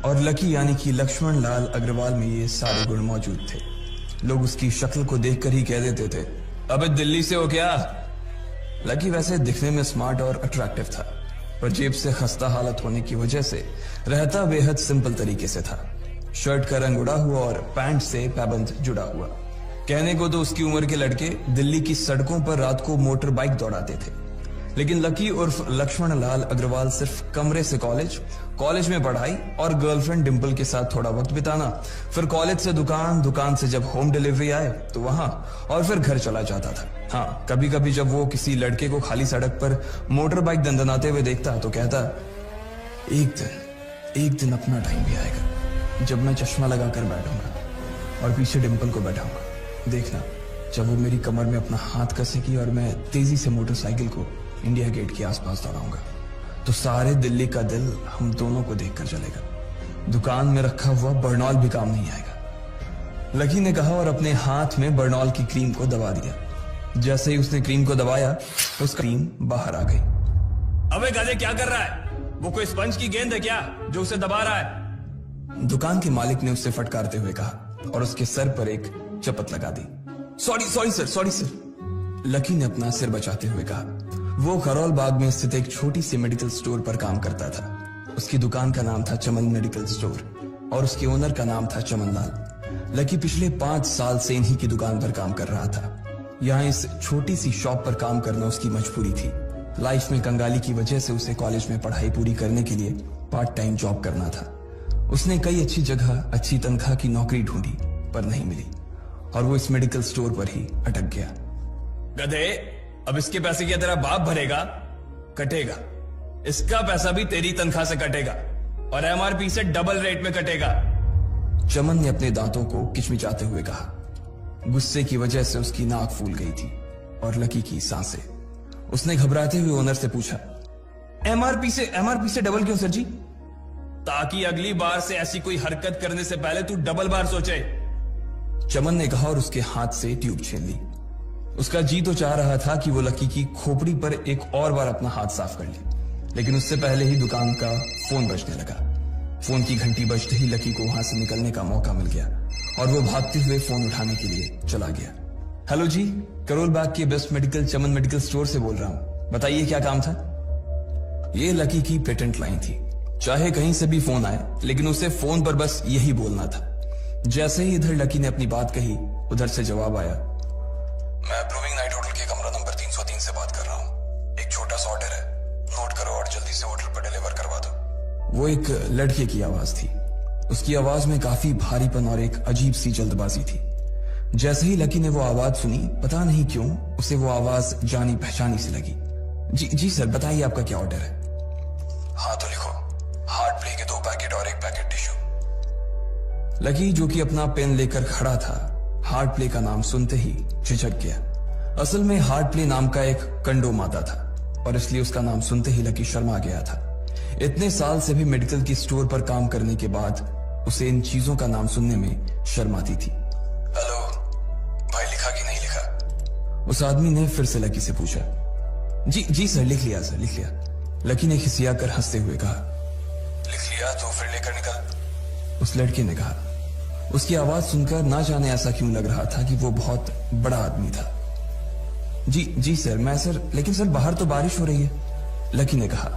और लकी यानी कि लक्ष्मण लाल अग्रवाल में ये सारे गुण मौजूद थे। लोग उसकी शक्ल को देखकर ही कह देते थे, अबे दिल्ली से हो क्या? लकी वैसे दिखने में स्मार्ट और अट्रैक्टिव था, पर जेब से खस्ता हालत होने की वजह से रहता बेहद सिंपल तरीके से था। शर्ट का रंग उड़ा हुआ और पैंट से पैबंद जुड़ा हुआ। कहने को तो उसकी उम्र के लड़के दिल्ली की सड़कों पर रात को मोटर बाइक दौड़ाते थे, लेकिन लकी उर्फ लक्ष्मण लाल अग्रवाल सिर्फ कमरे से कॉलेज में पढ़ाई और गर्लफ्रेंड डिंपल के साथ थोड़ा वक्त बिताना, फिर कॉलेज से दुकान, दुकान से जब होम डिलीवरी आए तो वहां, और फिर घर चला जाता था। हाँ, कभी कभी जब वो किसी लड़के को खाली सड़क पर मोटर बाइक दंदनाते हुए देखता तो कहता, एक दिन अपना टाइम भी आएगा जब मैं चश्मा लगाकर बैठूंगा और पीछे डिंपल को बैठाऊंगा। देखना, जब वो मेरी कमर में अपना हाथ कसेगी और मैं तेजी से मोटरसाइकिल को इंडिया गेट के आसपास दौड़ाऊंगा, तो सारे दिल्ली का दिल हम दोनों को देखकर चलेगा। दुकान में रखा हुआ बर्नॉल भी काम नहीं आएगा। लकी ने कहा और अपने हाथ में बर्नॉल की क्रीम को दबा दिया। जैसे ही उसने क्रीम को दबाया, उस क्रीम बाहर आ गई। अबे गधे, क्या कर रहा है? वो कोई स्पंज की गेंद है क्या जो उसे दबा रहा है? दुकान के मालिक ने उससे फटकारते हुए कहा और उसके सर पर एक चपत लगा दी। Sorry sir. लकी ने अपना सिर बचाते हुए कहा। वो करोल बाग में स्थित एक छोटी सी मेडिकल स्टोर पर काम करता था। उसकी दुकान का नाम था चमन मेडिकल स्टोर और उसके ओनर का नाम था चमन लाल। लकी पिछले 5 साल से इन्हीं की दुकान पर काम कर रहा था। यहाँ इस छोटी सी शॉप पर काम करना उसकी मजबूरी थी। लाइफ में कंगाली की वजह से उसे कॉलेज में पढ़ाई पूरी करने के लिए पार्ट टाइम जॉब करना था। उसने कई अच्छी जगह अच्छी तनख्वाह की नौकरी ढूंढी पर नहीं मिली और वो इस मेडिकल स्टोर पर ही अटक गया। गधे, अब इसके पैसे क्या तेरा बाप भरेगा? कटेगा। इसका पैसा भी तेरी तनख्वाह से कटेगा और एमआरपी से डबल रेट में कटेगा। चमन ने अपने दांतों को किचमिचाते हुए कहा। गुस्से की वजह से उसकी नाक फूल गई थी और लकी की सांसें। उसने घबराते हुए ओनर से पूछा, एमआरपी से डबल क्यों सर जी? ताकि अगली बार से ऐसी कोई हरकत करने से पहले तू डबल बार सोचे। चमन ने कहा और उसके हाथ से ट्यूब छीन ली। उसका जी तो चाह रहा था कि वो लकी की खोपड़ी पर एक और बार अपना हाथ साफ कर ले, लेकिन उससे पहले ही दुकान का फोन बजने लगा। फोन की घंटी बजते ही लकी को वहां से निकलने का मौका मिल गया और वो भागते हुए फोन उठाने के लिए चला गया। हेलो जी, करोल बाग के बेस्ट मेडिकल चमन मेडिकल स्टोर से बोल रहा हूं, बताइए क्या काम था? ये लकी की पेटेंट लाइन थी। चाहे कहीं से भी फोन आए, लेकिन उसे फोन पर बस यही बोलना था। जैसे ही इधर लकी ने अपनी बात कही, उधर से जवाब आया, मैं ब्लूमिंग नाइट होटल के कमरा नंबर 303 से बात कर रहा हूँ। एक छोटा सा ऑर्डर है, नोट करो और जल्दी से होटल पर डिलीवर करवा दो। वो एक लड़के की आवाज थी। उसकी आवाज में काफी भारीपन और एक अजीब सी जल्दबाजी थी। जैसे ही लकी ने वो आवाज सुनी, पता नहीं क्यों उसे वो आवाज जानी पहचानी सी लगी। जी सर, बताइए आपका क्या ऑर्डर है? हाँ तो लिखो, हार्ट प्ले के 2 पैकेट और 1 पैकेट टिश्यू। लकी, जो कि अपना पेन लेकर खड़ा था, हार्ट प्ले का नाम सुनते ही झिझक गया। असल में हार्ट प्ले नाम का एक कंडोम आता था और इसलिए उसका नाम सुनते ही लकी शर्मा गया था। इतने साल से भी मेडिकल की स्टोर पर काम करने के बाद उसे इन चीजों का नाम सुनने में शर्म आती थी। हेलो भाई, लिखा कि नहीं लिखा? उस आदमी ने फिर से लकी से पूछा। जी सर, लिख लिया सर, लिख लिया। लकी ने खिसिया कर हंसते हुए कहा। लिख लिया तो फिर लेकर निकल, उस लड़के ने कहा। उसकी आवाज सुनकर ना जाने ऐसा क्यों लग रहा था कि वो बहुत बड़ा आदमी था। जी सर, लेकिन सर बाहर तो बारिश हो रही है, लकी ने कहा।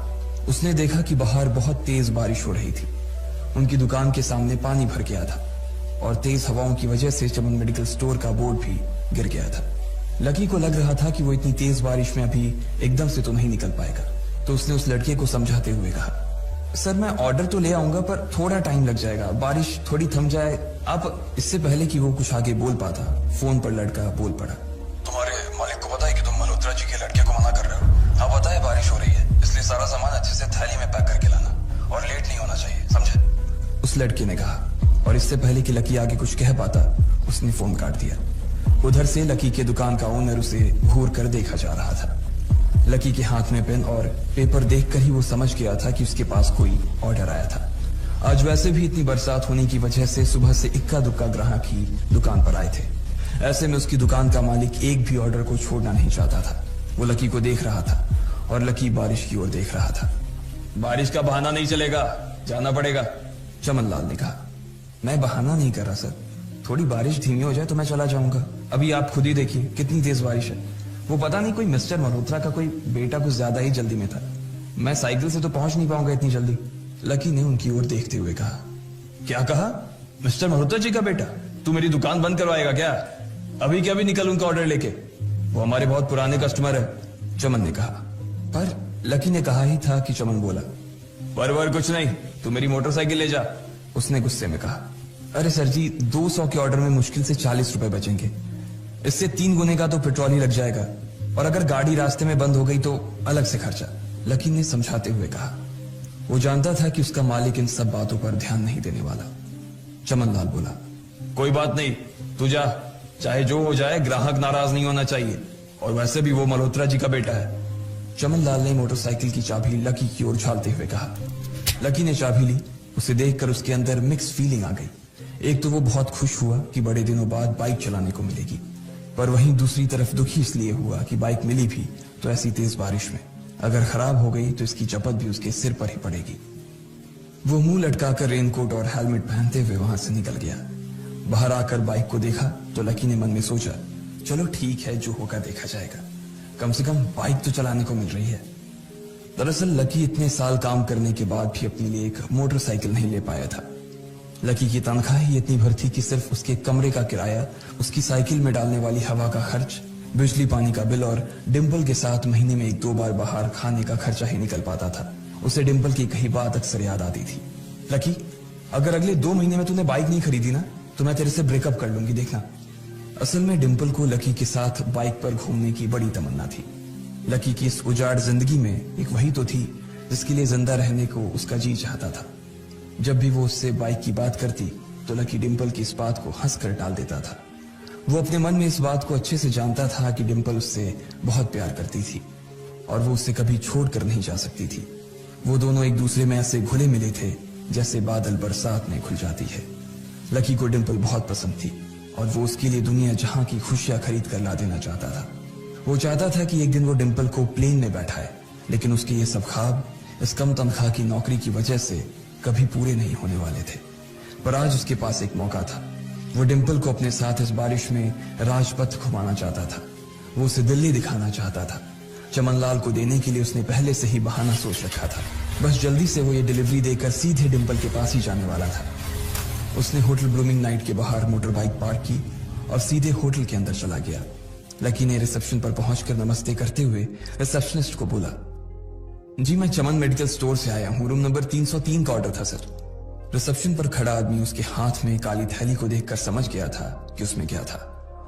उसने देखा कि बाहर बहुत तेज बारिश हो रही थी। उनकी दुकान के सामने पानी भर गया था और तेज हवाओं की वजह से चमन मेडिकल स्टोर का बोर्ड भी गिर गया था। लकी को लग रहा था कि वो इतनी तेज बारिश में अभी एकदम से तो नहीं निकल पाएगा, तो उसने उस लड़के को समझाते हुए कहा, सर मैं ऑर्डर तो ले आऊंगा पर थोड़ा टाइम लग जाएगा, बारिश थोड़ी थम जाए आप। इससे पहले कि वो कुछ आगे बोल पाता, फोन पर लड़का बोल पड़ा। तुम्हारे मालिक को पता है कि तुम मल्होत्रा जी के लड़के को मना कर रहे हो? हाँ पता है, बारिश हो रही है, इसलिए सारा सामान अच्छे से थैली में पैक करके लाना और लेट नहीं होना चाहिए, समझे? उस लड़के ने कहा और इससे पहले कि लकी आगे कुछ कह पाता, उसने फोन काट दिया। उधर से लकी के दुकान का ओनर उसे घूर कर देखा जा रहा था। लकी के हाथ में पेन और पेपर देखकर ही वो समझ गया था कि उसके पास कोई ऑर्डर आया था। आज वैसे भी इतनी बरसात होने की वजह से सुबह से इक्का दुक्का ग्राहक ही दुकान पर आए थे। ऐसे में उसकी दुकान का मालिक एक भी ऑर्डर को छोड़ना नहीं चाहता था। वो लकी को देख रहा था और लकी बारिश की ओर देख रहा था। बारिश का बहाना नहीं चलेगा, जाना पड़ेगा। चमनलाल ने कहा। मैं बहाना नहीं कर रहा सर, थोड़ी बारिश धीमी हो जाए तो मैं चला जाऊंगा। अभी आप खुद ही देखिए कितनी तेज बारिश है। वो पता नहीं कोई मिस्टर मल्होत्रा का कोई बेटा कुछ ज्यादा ही जल्दी में था। मैं साइकिल से तो पहुंच नहीं पाऊंगा इतनी जल्दी। लकी ने उनकी ओर देखते हुए कहा। क्या कहा? मिस्टर मल्होत्रा जी का बेटा? तू मेरी दुकान बंद करवाएगा क्या? अभी क्या भी निकल उनका ऑर्डर लेके, वो हमारे बहुत पुराने कस्टमर है। चमन ने कहा। पर लकी ने कहा ही था कि चमन बोला। पर कुछ नहीं, तू मेरी मोटरसाइकिल ले जा, उसने गुस्से में कहा। अरे सर जी, 200 के ऑर्डर में मुश्किल से 40 रुपए बचेंगे। इससे 3 गुने का तो पेट्रोल ही लग जाएगा, और अगर गाड़ी रास्ते में बंद हो गई तो अलग से खर्चा, लकी ने समझाते हुए कहा। वो जानता था कि उसका मालिक इन सब बातों पर ध्यान नहीं देने वाला। चमनलाल बोला। कोई बात नहीं, तू जा, चाहे जो हो जाए ग्राहक नाराज नहीं होना चाहिए, और वैसे भी वो मल्होत्रा जी का बेटा है। चमनलाल ने मोटरसाइकिल की चाबी लकी की ओर उछालते हुए कहा। लकी ने चाबी ली। उसे देखकर उसके अंदर मिक्स फीलिंग आ गई। एक तो वो बहुत खुश हुआ कि बड़े दिनों बाद बाइक चलाने को मिलेगी, पर वहीं दूसरी तरफ दुखी इसलिए हुआ कि बाइक मिली भी तो ऐसी तेज बारिश में, अगर खराब हो गई तो इसकी चपत भी उसके सिर पर ही पड़ेगी। वो मुंह लटकाकर रेनकोट और हेलमेट पहनते हुए वहां से निकल गया। बाहर आकर बाइक को देखा तो लकी ने मन में सोचा, चलो ठीक है, जो होगा देखा जाएगा, कम से कम बाइक तो चलाने को मिल रही है। दरअसल लकी इतने साल काम करने के बाद भी अपने लिए एक मोटरसाइकिल नहीं ले पाया था। लकी की तनख्वाह ही इतनी भर थी कि सिर्फ उसके कमरे का किराया, उसकी साइकिल में डालने वाली हवा का खर्च, बिजली पानी का बिल और डिंपल के साथ महीने में 1-2 बार बाहर खाने का खर्चा ही निकल पाता था। उसे डिंपल की कही बात अक्सर याद आती थी। लकी, अगर अगले 2 महीने में तूने बाइक नहीं खरीदी ना तो मैं तेरे से ब्रेकअप कर लूंगी, देखना। असल में डिंपल को लकी के साथ बाइक पर घूमने की बड़ी तमन्ना थी। लकी की इस उजाड़ जिंदगी में एक वही तो थी जिसके लिए जिंदा रहने को उसका जी चाहता था। जब भी वो उससे बाइक की बात करती तो लकी डिंपल की इस बात को हंसकर टाल देता था। वो अपने मन में इस बात को अच्छे से जानता था कि डिंपल उससे बहुत प्यार करती थी और वो उसे कभी छोड़कर नहीं जा सकती थी। वो दोनों एक दूसरे में ऐसे घुले मिले थे जैसे बादल बरसात में घुल जाती है। लकी को डिंपल बहुत पसंद थी और वो उसके लिए दुनिया जहां की खुशियां खरीद कर ला देना चाहता था। वो चाहता था कि एक दिन वो डिंपल को प्लेन में बैठाए, लेकिन उसके ये सब ख्वाब इस कम तनख्वाह की नौकरी की वजह से कभी पूरे नहीं होने वाले थे। पर आज उसके पास एक मौका था। वो डिंपल को अपने साथ इस बारिश में राजपथ घुमाना चाहता था। वो उसे दिल्ली दिखाना चाहता था। चमनलाल को देने के लिए उसने पहले से ही बहाना सोच रखा था। बस जल्दी से वो ये डिलीवरी देकर सीधे डिंपल के पास ही जाने वाला था। उसने होटल ब्लूमिंग नाइट के बाहर मोटर बाइक पार्क की और सीधे होटल के अंदर चला गया। लकी ने रिसेप्शन पर पहुंचकर नमस्ते करते हुए रिसेप्शनिस्ट को बोला, जी मैं चमन मेडिकल स्टोर से आया हूं, रूम नंबर 303 का ऑर्डर था सर। रिसेप्शन पर खड़ा आदमी उसके हाथ में काली थैली को देखकर समझ गया था कि उसमें क्या था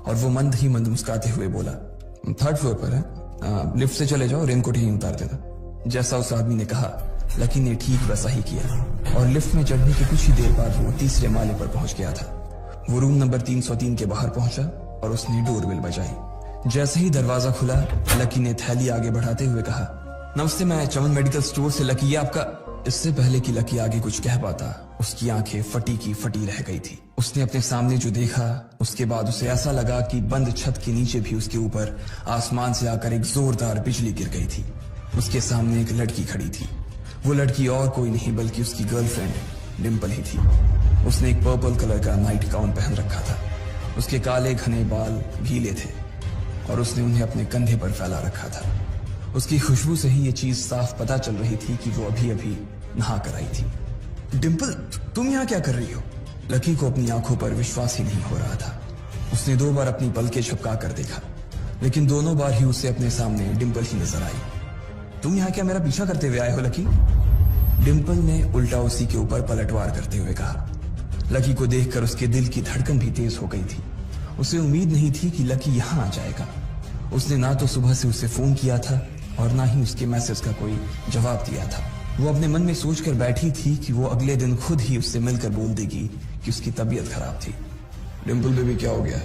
और वो मंद ही मंद मुस्कुराते हुए बोला, 3rd फ्लोर पर है, लिफ्ट से चले जाओ, रेनकोट यहीं उतार देना। जैसा उस आदमी ने कहा लकी ने ठीक वैसा ही किया और लिफ्ट में चढ़ने के कुछ ही देर बाद वो 3रे माले पर पहुंच गया था। वो रूम नंबर 303 के बाहर पहुंचा और उसने डोरबेल बजाई। जैसे ही दरवाजा खुला लकी ने थैली आगे बढ़ाते हुए कहा, नमस्ते, मैं चमन मेडिकल स्टोर से लकी, ये आपका। इससे पहले कि लकी आगे कुछ कह पाता उसकी आंखें फटी की फटी रह गई थी। उसने अपने सामने जो देखा उसके बाद उसे ऐसा लगा कि बंद छत के नीचे भी उसके ऊपर आसमान से आकर एक जोरदार बिजली गिर गई थी। उसके सामने एक लड़की खड़ी थी। वो लड़की और कोई नहीं बल्कि उसकी गर्लफ्रेंड डिंपल ही थी। उसने एक पर्पल कलर का नाइट गाउन पहन रखा था। उसके काले घने बाल गीले थे और उसने उन्हें अपने कंधे पर फैला रखा था। उसकी खुशबू से ही ये चीज साफ पता चल रही थी कि वो अभी अभी नहा कर आई थी। डिंपल, तुम यहाँ क्या कर रही हो? लकी को अपनी आंखों पर विश्वास ही नहीं हो रहा था। उसने 2 बार अपनी पलकें झपका कर देखा, लेकिन दोनों बार ही उसे अपने सामने डिंपल ही नजर आई। तुम यहाँ क्या मेरा पीछा करते हुए आए हो लकी? डिंपल ने उल्टा उसी के ऊपर पलटवार करते हुए कहा। लकी को देखकर उसके दिल की धड़कन भी तेज हो गई थी। उसे उम्मीद नहीं थी कि लकी यहाँ आ जाएगा। उसने ना तो सुबह से उसे फोन किया था और ना ही उसके मैसेज का कोई जवाब दिया था। वो अपने मन में सोचकर बैठी थी कि वो अगले दिन खुद ही उससे मिलकर बोल देगी कि उसकी तबीयत खराब थी। डिंपल बेबी, क्या हो गया?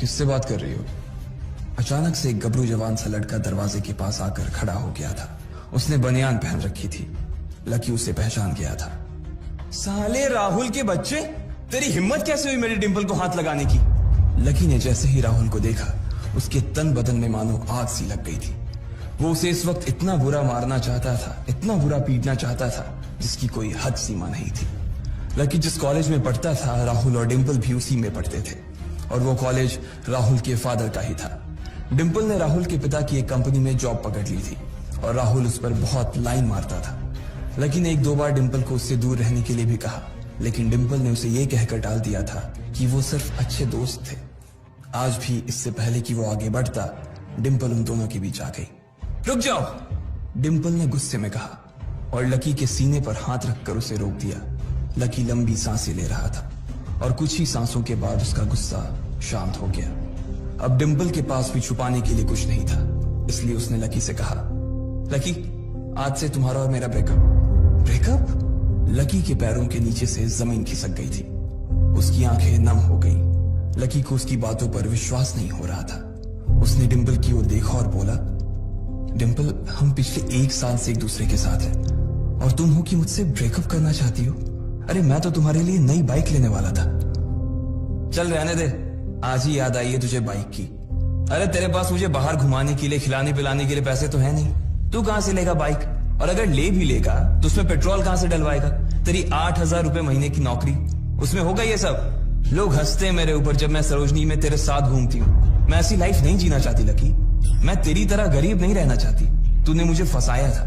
किससे बात कर रही हो? अचानक से एक गबरू जवान सा लड़का दरवाजे के पास आकर खड़ा हो गया था। उसने बनियान पहन रखी थी। लकी उसे पहचान गया था। साले राहुल के बच्चे, तेरी हिम्मत कैसे हुई मेरी डिंपल को हाथ लगाने की? लकी ने जैसे ही राहुल को देखा उसके तन बदन में मानो आग सी लग गई थी। वो उसे इस वक्त इतना बुरा मारना चाहता था, इतना बुरा पीटना चाहता था जिसकी कोई हद सीमा नहीं थी। लकी जिस कॉलेज में पढ़ता था राहुल और डिंपल भी उसी में पढ़ते थे और वो कॉलेज राहुल के फादर का ही था। डिंपल ने राहुल के पिता की एक कंपनी में जॉब पकड़ ली थी और राहुल उस पर बहुत लाइन मारता था। लकी ने 1-2 बार डिंपल को उससे दूर रहने के लिए भी कहा, लेकिन डिंपल ने उसे ये कहकर टाल दिया था कि वो सिर्फ अच्छे दोस्त थे। आज भी इससे पहले कि वो आगे बढ़ता, डिंपल उन दोनों के बीच आ गई। रुक जाओ, डिंपल ने गुस्से में कहा और लकी के सीने पर हाथ रखकर उसे रोक दिया। लकी लंबी सांसें ले रहा था और कुछ ही सांसों के बाद उसका गुस्सा शांत हो गया। अब डिंपल के पास भी छुपाने के लिए कुछ नहीं था, इसलिए उसने लकी से कहा, लकी आज से तुम्हारा और मेरा ब्रेकअप। लकी के पैरों के नीचे से जमीन खिसक गई थी। उसकी आंखें नम हो गई। लकी को उसकी बातों पर विश्वास नहीं हो रहा था। उसने डिंपल की ओर देखा और बोला, डिंपल हम पिछले 1 साल से एक दूसरे के साथ हैं और तुम हो कि मुझसे ब्रेकअप करना चाहती हो। अरे मैं तो तुम्हारे लिए नई बाइक लेने वाला था। चल रहने दे, आज ही याद आई है तुझे बाइक की। अरे तेरे पास मुझे बाहर घुमाने के लिए, खिलाने पिलाने के लिए पैसे तो है नहीं। तू कहां से लेगा बाइक? और अगर ले भी लेगा तो उसमें पेट्रोल कहां से डलवाएगा? तेरी 8,000 रुपए महीने की नौकरी, उसमें होगा ये सब? लोग हंसते हैं मेरे ऊपर जब मैं सरोजनी में तेरे साथ घूमती हूँ। मैं ऐसी लाइफ नहीं जीना चाहती लकी। मैं तेरी तरह गरीब नहीं रहना चाहती। तूने मुझे फंसाया था,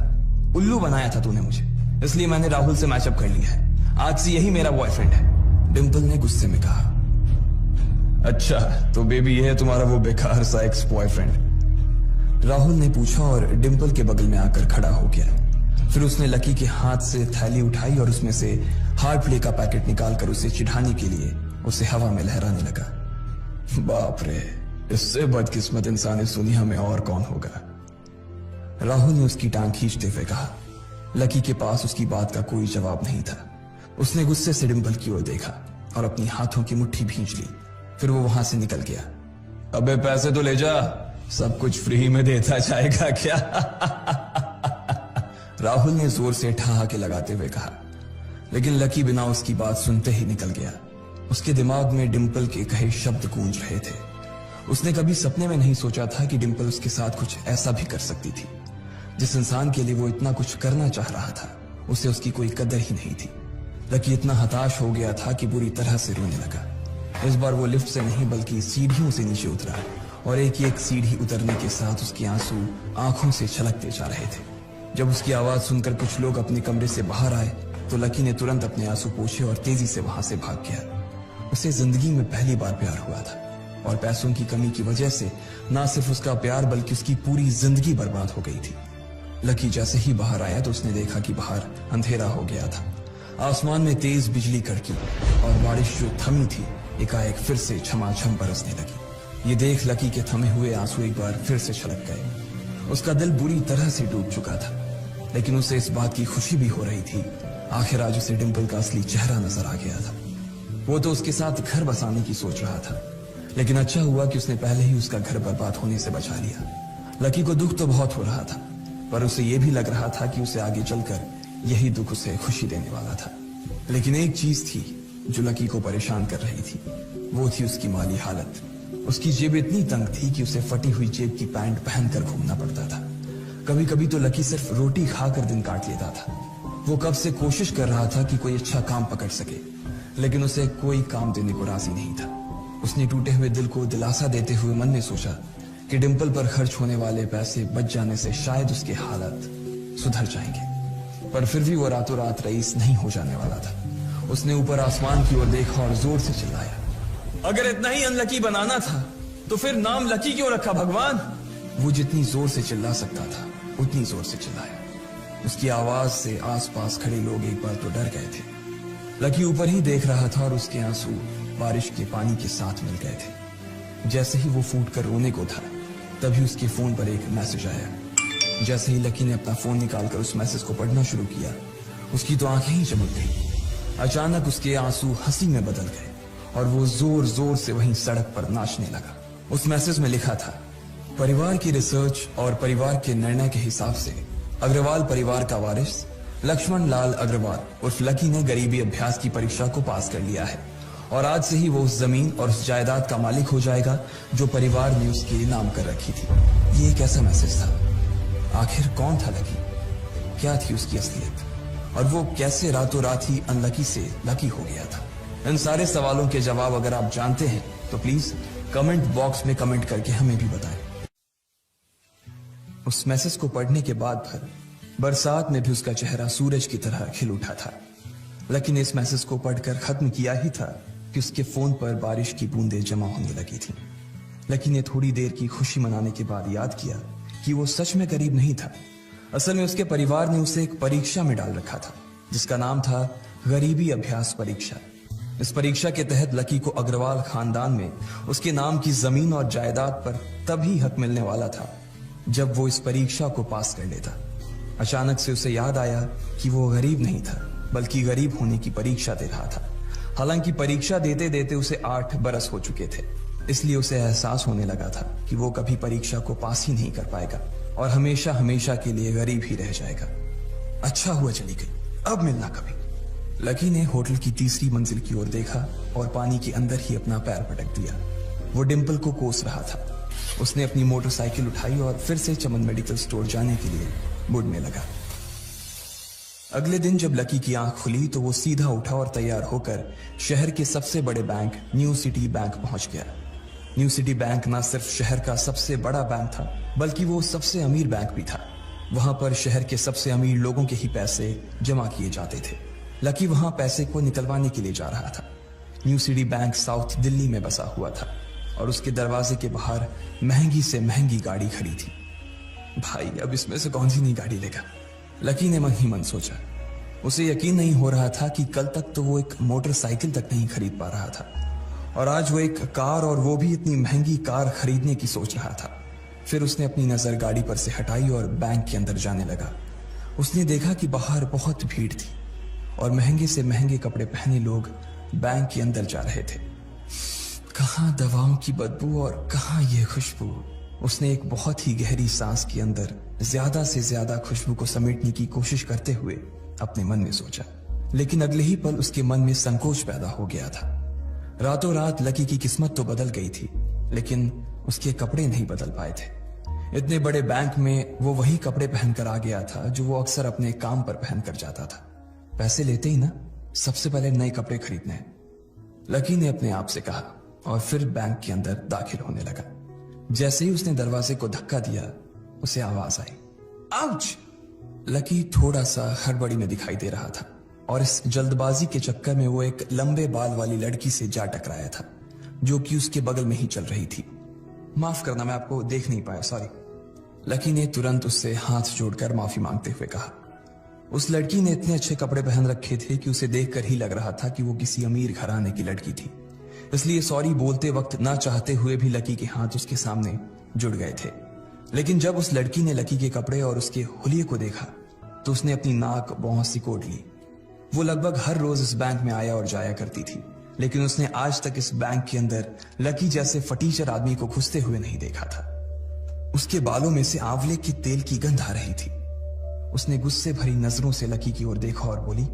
उल्लू बनाया था तूने मुझे, इसलिए मैंने राहुल से मैचअप कर लिया है। आज से यही मेरा बॉयफ्रेंड है। डिंपल ने गुस्से में कहा। अच्छा तो बेबी ये है तुम्हारा वो बेकार सा एक्स बॉयफ्रेंड? राहुल ने पूछा और डिंपल के बगल में आकर खड़ा हो गया। फिर उसने लकी के हाथ से थैली उठाई और उसमें से हार्ड प्ले का पैकेट निकालकर उसे चिढ़ाने के लिए उसे हवा में लहराने लगा। बाप रे, इससे बदकिस्मत इंसान इस दुनिया में और कौन होगा? राहुल ने उसकी टांग खींचते हुए कहा। लकी के पास उसकी बात का कोई जवाब नहीं था। उसने गुस्से से डिंपल की ओर देखा और अपनी हाथों की मुट्ठी भींच ली। फिर वो वहां से निकल गया। अबे पैसे तो ले जा, सब कुछ फ्री में देता जाएगा क्या? राहुल ने जोर से ठहाके लगाते हुए कहा, लेकिन लकी बिना उसकी बात सुनते ही निकल गया। उसके दिमाग में डिंपल के कहे शब्द गूंज रहे थे। उसने कभी सपने में नहीं सोचा था कि डिंपल उसके साथ कुछ ऐसा भी कर सकती थी। जिस इंसान के लिए वो इतना कुछ करना चाह रहा था, उसे उसकी कोई कदर ही नहीं थी। लकी इतना हताश हो गया था कि बुरी तरह से रोने लगा। इस बार वो लिफ्ट से नहीं बल्कि सीढ़ियों से नीचे उतरा और एक एक सीढ़ी उतरने के साथ उसके आंसू आंखों से छलकते जा रहे थे। जब उसकी आवाज सुनकर कुछ लोग अपने कमरे से बाहर आए तो लकी ने तुरंत अपने आंसू पोंछे और तेजी से वहां से भाग गया। उसे जिंदगी में पहली बार प्यार हुआ था और पैसों की कमी की वजह से ना सिर्फ उसका प्यार बल्कि उसकी पूरी जिंदगी बर्बाद हो गई थी। लकी जैसे ही बाहर आया तो उसने देखा कि बाहर अंधेरा हो गया था। आसमान में तेज बिजली कड़की और बारिश जो थमी थी एकाएक फिर से झमाझम बरसने लगी। ये देख लकी के थमे हुए आंसू एक बार फिर से छलक गए। उसका दिल बुरी तरह से डूब चुका था, लेकिन उसे इस बात की खुशी भी हो रही थी। आखिर आज उसे डिंपल का असली चेहरा नजर आ गया था। वो तो उसके साथ घर बसाने की सोच रहा था, लेकिन अच्छा हुआ कि उसने पहले ही उसका घर बर्बाद होने से बचा लिया। लकी को दुख तो बहुत हो रहा था, पर उसे यह भी लग रहा था कि उसे आगे चलकर यही दुख उसे खुशी देने वाला था। लेकिन एक चीज थी जो लकी को परेशान कर रही थी, वो थी उसकी माली हालत। उसकी जेब इतनी तंग थी कि उसे फटी हुई जेब की पैंट पहनकर घूमना पड़ता था। कभी कभी तो लकी सिर्फ रोटी खाकर दिन काट लेता था। वो कब से कोशिश कर रहा था कि कोई अच्छा काम पकड़ सके, लेकिन उसे कोई काम देने को राजी नहीं था। उसने टूटे हुए दिल को दिलासा देते हुए मन में सोचा कि डिंपल पर खर्च होने वाले पैसे बच जाने से शायद उसके हालत सुधर जाएंगे, पर फिर भी वो रातों रात रईस नहीं हो जाने वाला था। उसने ऊपर आसमान की ओर देखा और जोर से चिल्लाया, अगर इतना ही अनलकी बनाना था तो फिर नाम लकी क्यों रखा भगवान? वो जितनी जोर से चिल्ला सकता था उतनी जोर से चिल्लाया। उसकी आवाज से आसपास खड़े लोग एक बार तो डर गए थे। लकी ऊपर ही देख रहा था और उसके आंसू बारिश के पानी के साथ मिल गए थे। जैसे ही वो फूट कर रोने को था, तभी उसके फोन पर एक मैसेज आया। जैसे ही लकी ने अपना फोन निकालकर उस मैसेज को पढ़ना शुरू किया, उसकी तो आंखें ही चमक गई। अचानक उसके आंसू हंसी में बदल गए और वो जोर जोर से वहीं सड़क पर नाचने लगा। उस मैसेज में लिखा था, परिवार की रिसर्च और परिवार के निर्णय के हिसाब से अग्रवाल परिवार का वारिस लक्ष्मण लाल अग्रवाल उर्फ लकी ने गरीबी अभ्यास की परीक्षा को पास कर लिया है और आज से ही वो उस जमीन और उस जायदाद का मालिक हो जाएगा जो परिवार ने उसके नाम कर रखी थी। ये एक ऐसा मैसेज था। आखिर कौन था लकी? क्या थी उसकी असलियत? और वो कैसे रातों रात ही अनलकी से लकी हो गया था। इन सारे सवालों के जवाब अगर आप जानते हैं तो प्लीज कमेंट बॉक्स में कमेंट करके हमें भी बताएं। उस मैसेज को पढ़ने के बाद भर बरसात में भी उसका चेहरा सूरज की तरह खिल उठा था। लकी ने इस मैसेज को पढ़कर खत्म किया ही था कि उसके फोन पर बारिश की बूंदें जमा होने लगी थी। लकी ने थोड़ी देर की खुशी मनाने के बाद याद किया कि वो सच में गरीब नहीं था। असल में उसके परिवार ने उसे एक परीक्षा में डाल रखा था जिसका नाम था गरीबी अभ्यास परीक्षा। इस परीक्षा के तहत लकी को अग्रवाल खानदान में उसके नाम की जमीन और जायदाद पर तभी हक मिलने वाला था जब वो इस परीक्षा को पास कर लेता। अचानक से उसे याद आया कि वो गरीब नहीं था बल्कि गरीब होने की परीक्षा दे रहा था। हालांकि परीक्षा देते देते उसे 8 बरस हो चुके थे, इसलिए उसे एहसास होने लगा था कि वो कभी परीक्षा को पास ही नहीं कर पाएगा और हमेशा हमेशा के लिए गरीब ही रह जाएगा। अच्छा हुआ चली गई, अब मिलना कभी। लकी ने होटल की तीसरी मंजिल की ओर देखा और पानी के अंदर ही अपना पैर पटक दिया। वो डिंपल को कोस रहा था। उसने अपनी मोटरसाइकिल उठाई और फिर से चमन मेडिकल स्टोर जाने के लिए मुड़ने लगा। अगले दिन जब लकी की आंख खुली तो वो सीधा उठा और तैयार होकर शहर के सबसे बड़े बैंक न्यू सिटी बैंक पहुंच गया। न्यू सिटी बैंक न सिर्फ शहर का सबसे बड़ा बैंक था बल्कि वो सबसे अमीर बैंक भी था। वहां पर शहर के सबसे अमीर लोगों के ही पैसे जमा किए जाते थे। लकी वहां पैसे को निकलवाने के लिए जा रहा था। New city bank south Delhi में बसा हुआ था और उसके दरवाजे के बाहर महंगी से महंगी गाड़ी खड़ी थी। भाई अब इसमें से कौन सी नई गाड़ी लेगा, लकी ने मन ही मन सोचा। उसे यकीन नहीं हो रहा था कि कल तक तो वो एक मोटरसाइकिल तक नहीं खरीद पा रहा था और आज वो एक कार, और वो भी इतनी महंगी कार खरीदने की सोच रहा था। फिर उसने अपनी नजर गाड़ी पर से हटाई और बैंक के अंदर जाने लगा। उसने देखा कि बाहर बहुत भीड़ थी और महंगे से महंगे कपड़े पहने लोग बैंक के अंदर जा रहे थे। कहाँ दवाओं की बदबू और कहाँ ये खुशबू। उसने एक बहुत ही गहरी सांस के अंदर ज्यादा से ज्यादा खुशबू को समेटने की कोशिश करते हुए अपने मन में सोचा, लेकिन अगले ही पल उसके मन में संकोच पैदा हो गया था। रातों रात लकी की किस्मत तो बदल गई थी लेकिन उसके कपड़े नहीं बदल पाए थे। इतने बड़े बैंक में वो वही कपड़े पहनकर आ गया था जो वो अक्सर अपने काम पर पहनकर जाता था। पैसे लेते ही ना सबसे पहले नए कपड़े खरीदने हैं, लकी ने अपने आप से कहा और फिर बैंक के अंदर दाखिल होने लगा। जैसे ही उसने दरवाजे को धक्का दिया उसे आवाज आई, आउच! लकी थोड़ा सा हड़बड़ी में दिखाई दे रहा था और इस जल्दबाजी के चक्कर में वो एक लंबे बाल वाली लड़की से जा टकराया था जो कि उसके बगल में ही चल रही थी। माफ करना, मैं आपको देख नहीं पाया, सॉरी। लकी ने तुरंत उससे हाथ जोड़कर माफी मांगते हुए कहा। उस लड़की ने इतने अच्छे कपड़े पहन रखे थे कि उसे देखकर ही लग रहा था कि वो किसी अमीर घराने की लड़की थी, इसलिए सॉरी बोलते वक्त ना चाहते हुए भी लकी के हाथ उसके सामने जुड़ गए थे। लेकिन जब उस लड़की ने लकी के कपड़े और उसके हुलिये को देखा तो उसने अपनी नाक भौं सिकोड़ ली। वो लगभग हर रोज इस बैंक में आया और जाया करती थी, लेकिन उसने आज तक इस बैंक के अंदर लकी जैसे फटीचर आदमी को घुसते हुए नहीं देखा था। उसके बालों में से आंवले के तेल की गंध आ रही थी। उसने गुस्से भरी नजरों से लकी की ओर देखा और बोली,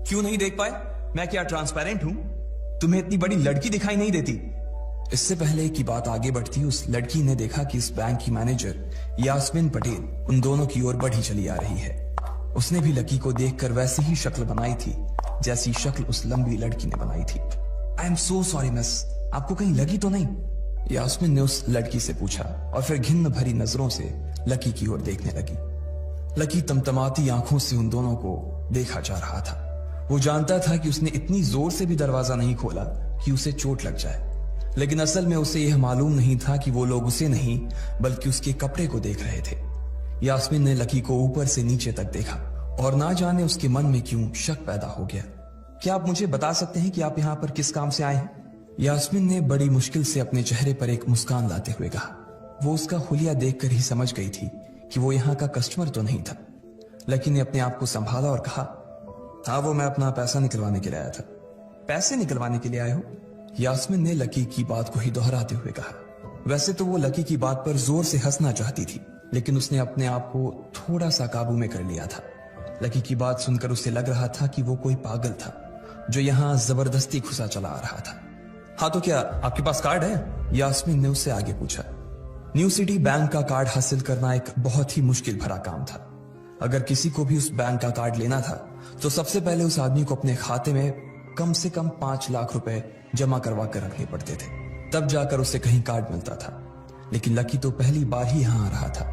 क्यों नहीं देख पाए? मैं क्या ट्रांसपेरेंट हूं? तुम्हें इतनी बड़ी लड़की दिखाई नहीं देती? इससे पहले कि बात आगे बढ़ती, उस लड़की ने देखा कि इस बैंक की मैनेजर यास्मीन पटेल उन दोनों की ओर बढ़ी चली आ रही है। उसने भी लकी को देखकर वैसी ही शक्ल बनाई थी जैसी शक्ल उस लंबी लड़की ने बनाई थी। I am so sorry miss, आपको कहीं लगी तो नहीं? यास्मीन ने उस लड़की से पूछा और फिर घिन्न भरी नजरों से लकी की ओर देखने लगी। लकी तमतमाती आंखों से उन दोनों को देखा जा रहा था। वो जानता था कि उसने इतनी जोर से भी दरवाजा नहीं खोला कि उसे चोट लग जाए, लेकिन असल में उसे यह मालूम नहीं था कि वो लोग उसे नहीं बल्कि उसके कपड़े को देख रहे थे। यास्मीन ने लकी को ऊपर से नीचे तक देखा और ना जाने उसके मन में क्यों शक पैदा हो गया। क्या आप मुझे बता सकते हैं कि आप यहाँ पर किस काम से आए हैं? यास्मीन ने बड़ी मुश्किल से अपने चेहरे पर एक मुस्कान लाते हुए कहा। वो उसका हुलिया देखकर ही समझ गई थी कि वो यहाँ का कस्टमर तो नहीं था। लकी ने अपने आप को संभाला और कहा, हाँ वो मैं अपना पैसा निकलवाने के लिए आया था। पैसे निकलवाने के लिए आए हो? यास्मीन ने लकी की बात को ही दोहराते हुए कहा। वैसे तो वो लकी की बात पर जोर से हंसना चाहती थी, लेकिन उसने अपने आप को थोड़ा सा काबू में कर लिया था। लकी की बात सुनकर उसे लग रहा था कि वो कोई पागल था जो यहाँ जबरदस्ती घुसा चला आ रहा था। हाँ तो क्या आपके पास कार्ड है? यास्मीन ने उससे आगे पूछा। न्यू सिटी बैंक का कार्ड हासिल करना एक बहुत ही मुश्किल भरा काम था। अगर किसी को भी उस बैंक का कार्ड लेना था तो सबसे पहले उस आदमी को अपने खाते में कम से कम 5 लाख रुपए जमा करवा कर रखने पड़ते थे, तब जाकर उसे कहीं कार्ड मिलता था। लेकिन लकी तो पहली बार ही यहां आ रहा था,